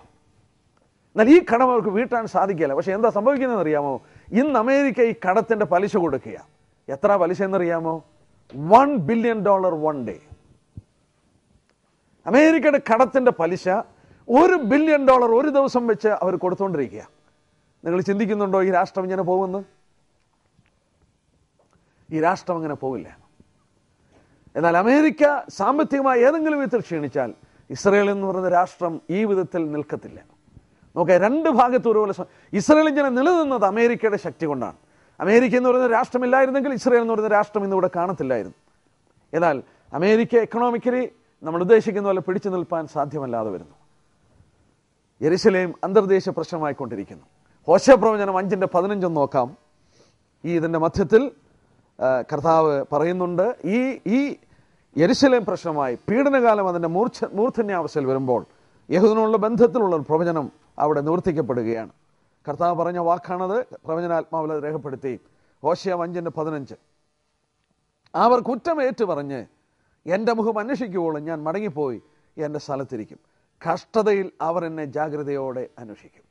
എന്നാൽ ഈ കടം അവർക്ക് വീട്ടാൻ സാധിക്കില്ല. പക്ഷെ എന്താ സംഭവിക്കുന്നതെന്ന് അറിയാമോ? ഇന്ന് അമേരിക്ക ഈ കടത്തിൻ്റെ പലിശ കൊടുക്കുക. എത്ര പലിശ എന്നറിയാമോ? $1 ബില്യൺ 1 ഡേ. അമേരിക്കയുടെ കടത്തിൻ്റെ പലിശ $1 ബില്യൺ ഒരു ദിവസം വെച്ച് അവർ കൊടുത്തുകൊണ്ടിരിക്കുക. നിങ്ങൾ ചിന്തിക്കുന്നുണ്ടോ ഈ രാഷ്ട്രം ഇങ്ങനെ പോകുമെന്ന്? ഈ രാഷ്ട്രം അങ്ങനെ പോവില്ല. എന്നാൽ അമേരിക്ക സാമ്പത്തികമായി ഏതെങ്കിലും വിധത്തിൽ ക്ഷീണിച്ചാൽ ഇസ്രായേൽ എന്ന് പറയുന്ന രാഷ്ട്രം ഈ വിധത്തിൽ നിൽക്കത്തില്ല. നോക്കുക, 2 ഭാഗത്ത് ഒരുപോലെ. ഇസ്രായേൽ ഇങ്ങനെ നിലനിന്നത് അമേരിക്കയുടെ ശക്തി കൊണ്ടാണ്. അമേരിക്ക എന്ന് പറയുന്ന രാഷ്ട്രമില്ലായിരുന്നെങ്കിൽ ഇസ്രായേൽ എന്ന് പറയുന്ന രാഷ്ട്രം ഇന്നിവിടെ കാണത്തില്ലായിരുന്നു. എന്നാൽ അമേരിക്ക എക്കണോമിക്കലി നമ്മൾ ഉദ്ദേശിക്കുന്ന പോലെ പിടിച്ചു നിൽപ്പാൻ സാധ്യമല്ലാതെ വരുന്നു. യെരുശലേം അന്തർദേശീയ പ്രശ്നമായിക്കൊണ്ടിരിക്കുന്നു. ഹോശേയ പ്രവചനം 5:15 നോക്കാം. ഇതിൻ്റെ മധ്യത്തിൽ കർത്താവ് പറയുന്നുണ്ട്, ഈ യെരുശലേം പ്രശ്നമായി പീഡനകാലം അതിൻ്റെ മൂർധന്യാവസ്ഥയിൽ വരുമ്പോൾ യഹൂദനുള്ള ബന്ധത്തിലുള്ള ഒരു പ്രവചനം അവിടെ നിവർത്തിക്കപ്പെടുകയാണ്. കർത്താവ് പറഞ്ഞ വാക്കാണത്. പ്രവചനാത്മാവിൽ അത് രേഖപ്പെടുത്തി. ഹോശേയ 5:15, അവർ കുറ്റമേറ്റു പറഞ്ഞ് എൻ്റെ മുഖം അന്വേഷിക്കുവോളും ഞാൻ മടങ്ങിപ്പോയി എൻ്റെ സ്ഥലത്തിരിക്കും. കഷ്ടതയിൽ അവർ എന്നെ ജാഗ്രതയോടെ അന്വേഷിക്കും.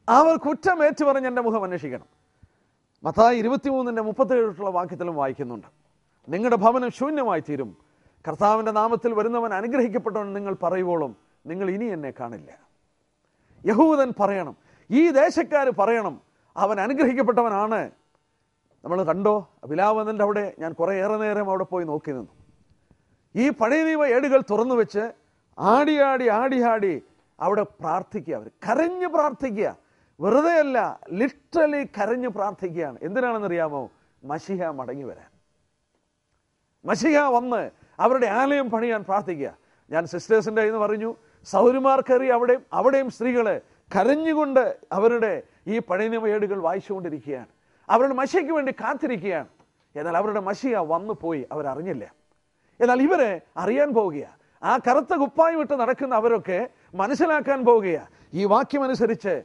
അവർ കുറ്റമേറ്റു പറഞ്ഞ് എൻ്റെ മുഖം അന്വേഷിക്കണം. മത്തായി 23:37 വാക്യത്തിലും വായിക്കുന്നുണ്ട്, നിങ്ങളുടെ ഭവനം ശൂന്യമായി തീരും, കർത്താവിൻ്റെ നാമത്തിൽ വരുന്നവൻ അനുഗ്രഹിക്കപ്പെട്ടവൻ നിങ്ങൾ പറയുവോളും നിങ്ങൾ ഇനി എന്നെ കാണില്ല. യഹൂദൻ പറയണം, ഈ ദേശക്കാർ പറയണം അവൻ അനുഗ്രഹിക്കപ്പെട്ടവനാണ്. നമ്മൾ കണ്ടോ വിലാപനൻ്റെ അവിടെ ഞാൻ കുറേയേറെ നേരം അവിടെ പോയി നോക്കി നിന്നു. ഈ പഴയ നിയമ ഏടുകൾ തുറന്നു വെച്ച് ആടി അവിടെ പ്രാർത്ഥിക്കുക. അവർ കരഞ്ഞ് പ്രാർത്ഥിക്കുക. വെറുതെ അല്ല, ലിറ്ററലി കരഞ്ഞ് പ്രാർത്ഥിക്കുകയാണ്. എന്തിനാണെന്നറിയാമോ? മശിഹ മടങ്ങി വരാൻ. മശിഹ വന്ന് അവരുടെ ആലയം പണിയാൻ പ്രാർത്ഥിക്കുക. ഞാൻ സിസ്റ്റേഴ്സിൻ്റെ എന്ന് പറഞ്ഞു, സൗരിമാർ കയറി അവിടെയും സ്ത്രീകള് കരഞ്ഞുകൊണ്ട് അവരുടെ ഈ പഴയ നിയമ ഏടുകൾ വായിച്ചുകൊണ്ടിരിക്കുകയാണ്. അവരുടെ മശിഹയ്ക്ക് വേണ്ടി കാത്തിരിക്കുകയാണ്. എന്നാൽ അവരുടെ മശിഹ വന്നു പോയി, അവരറിഞ്ഞില്ല. എന്നാൽ ഇവരെ അറിയാൻ പോവുകയാണ്. ആ കറുത്ത കുപ്പായം വിട്ട് നടക്കുന്ന അവരൊക്കെ മനസ്സിലാക്കാൻ പോവുകയാണ്. ഈ വാക്യമനുസരിച്ച്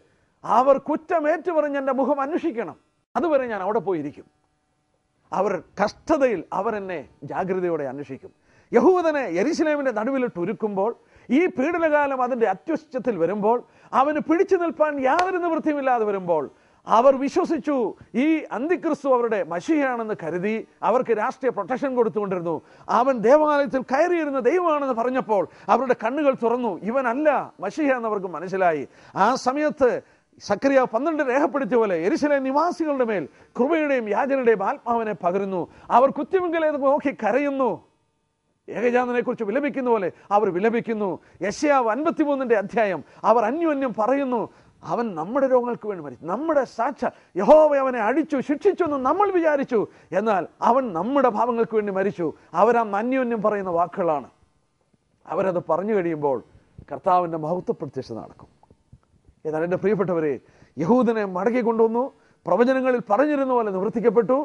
അവർ കുറ്റമേറ്റു പറഞ്ഞ് എൻ്റെ മുഖം അന്വേഷിക്കണം, അതുവരെ ഞാൻ അവിടെ പോയിരിക്കും. അവർ കഷ്ടതയിൽ അവരെന്നെ ജാഗ്രതയോടെ അന്വേഷിക്കും. യഹൂദനെ യെരുശലേമിൻ്റെ നടുവിലിട്ട് ഒരുക്കുമ്പോൾ ഈ പീഡനകാലം അതിൻ്റെ അത്യുച്ചത്തിൽ വരുമ്പോൾ, അവന് പിടിച്ചു നിൽപ്പാൻ യാതൊരു നിവൃത്തിയുമില്ലാതെ വരുമ്പോൾ, അവർ വിശ്വസിച്ചു ഈ അന്തിക്രിസ്തു അവരുടെ മശിഹയാണെന്ന് കരുതി അവർക്ക് രാഷ്ട്രീയ പ്രൊട്ടക്ഷൻ കൊടുത്തുകൊണ്ടിരുന്നു. അവൻ ദേവാലയത്തിൽ കയറിയിരുന്ന ദൈവമാണെന്ന് പറഞ്ഞപ്പോൾ അവരുടെ കണ്ണുകൾ തുറന്നു. ഇവനല്ല മശിഹ എന്നവർക്ക് മനസ്സിലായി. ആ സമയത്ത് സക്കറിയാവ് 12 രേഖപ്പെടുത്തിയ പോലെ യെരൂശലേം നിവാസികളുടെ മേൽ കൃപയുടെയും യാചനയുടെയും ആത്മാവിനെ പകരുന്നു. അവർ കുത്തിമങ്കലേത് നോക്കി കരയുന്നു. ഏകജാതനെ കുറിച്ച് വിലപിക്കുന്ന പോലെ അവർ വിലപിക്കുന്നു. യെശയ്യാവ് 53 അധ്യായം അവർ അന്യോന്യം പറയുന്നു, അവൻ നമ്മുടെ രോഗങ്ങൾക്ക് വേണ്ടി മരിച്ചു, നമ്മുടെ സാക്ഷാൽ യഹോവ അവനെ അടിച്ചു ശിക്ഷിച്ചു എന്ന് നമ്മൾ വിചാരിച്ചു, എന്നാൽ അവൻ നമ്മുടെ പാപങ്ങൾക്ക് വേണ്ടി മരിച്ചു. അവരാ അന്യോന്യം പറയുന്ന വാക്കുകളാണ്. അവരത് പറഞ്ഞു കഴിയുമ്പോൾ കർത്താവിൻ്റെ മഹത്വ പ്രത്യക്ഷത നടക്കും. എന്നാൽ എൻ്റെ പ്രിയപ്പെട്ടവരെ, യഹൂദനെ മടക്കി കൊണ്ടുവന്നു. പ്രവചനങ്ങളിൽ പറഞ്ഞിരുന്ന പോലെ നിവർത്തിക്കപ്പെട്ടു.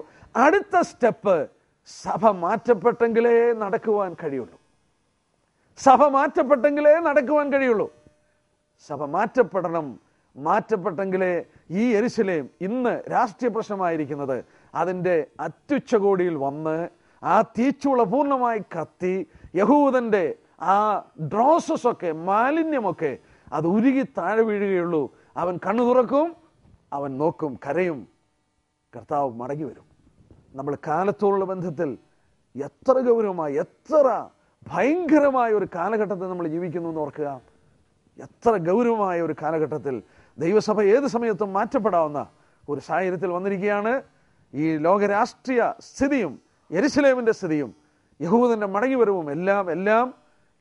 അടുത്ത സ്റ്റെപ്പ്, സഭ മാറ്റപ്പെട്ടെങ്കിലേ നടക്കുവാൻ കഴിയുള്ളൂ. സഭ മാറ്റപ്പെട്ടെങ്കിലേ നടക്കുവാൻ കഴിയുള്ളൂ. സഭ മാറ്റപ്പെടണം. മാറ്റപ്പെട്ടെങ്കിലേ ഈ യെരൂശലേം ഇന്ന് രാഷ്ട്രീയ പ്രശ്നമായിരിക്കുന്നത് അതിൻ്റെ അത്യുച്ചകോടിയിൽ വന്ന് ആ തീച്ചൂള പൂർണ്ണമായി കത്തി യഹൂദൻ്റെ ആ ഡ്രോസസൊക്കെ മാലിന്യമൊക്കെ അത് ഉരുകി താഴെ വീഴുകയുള്ളൂ. അവൻ കണ്ണു തുറക്കും, അവൻ നോക്കും, കരയും, കർത്താവ് മടങ്ങി വരും. നമ്മൾ കാലത്തോടുള്ള ബന്ധത്തിൽ എത്ര ഗൗരവമായി, എത്ര ഭയങ്കരമായ ഒരു കാലഘട്ടത്തിൽ നമ്മൾ ജീവിക്കുന്നു എന്ന് ഓർക്കുക. എത്ര ഗൗരവമായ ഒരു കാലഘട്ടത്തിൽ ദൈവസഭ ഏത് സമയത്തും മാറ്റപ്പെടാവുന്ന ഒരു സാഹചര്യത്തിൽ വന്നിരിക്കുകയാണ്. ഈ ലോകരാഷ്ട്രീയ സ്ഥിതിയും യെരൂശലേമിൻ്റെ സ്ഥിതിയും യഹൂദൻ്റെ മടങ്ങിവരവും എല്ലാം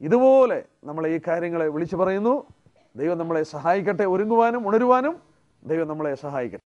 ഇതുപോലെ നമ്മളെ ഈ കാര്യങ്ങളെ വിളിച്ചു പറയുന്നു. ദൈവം നമ്മളെ സഹായിക്കട്ടെ. ഒരുങ്ങുവാനും ഉണരുവാനും ദൈവം നമ്മളെ സഹായിക്കട്ടെ.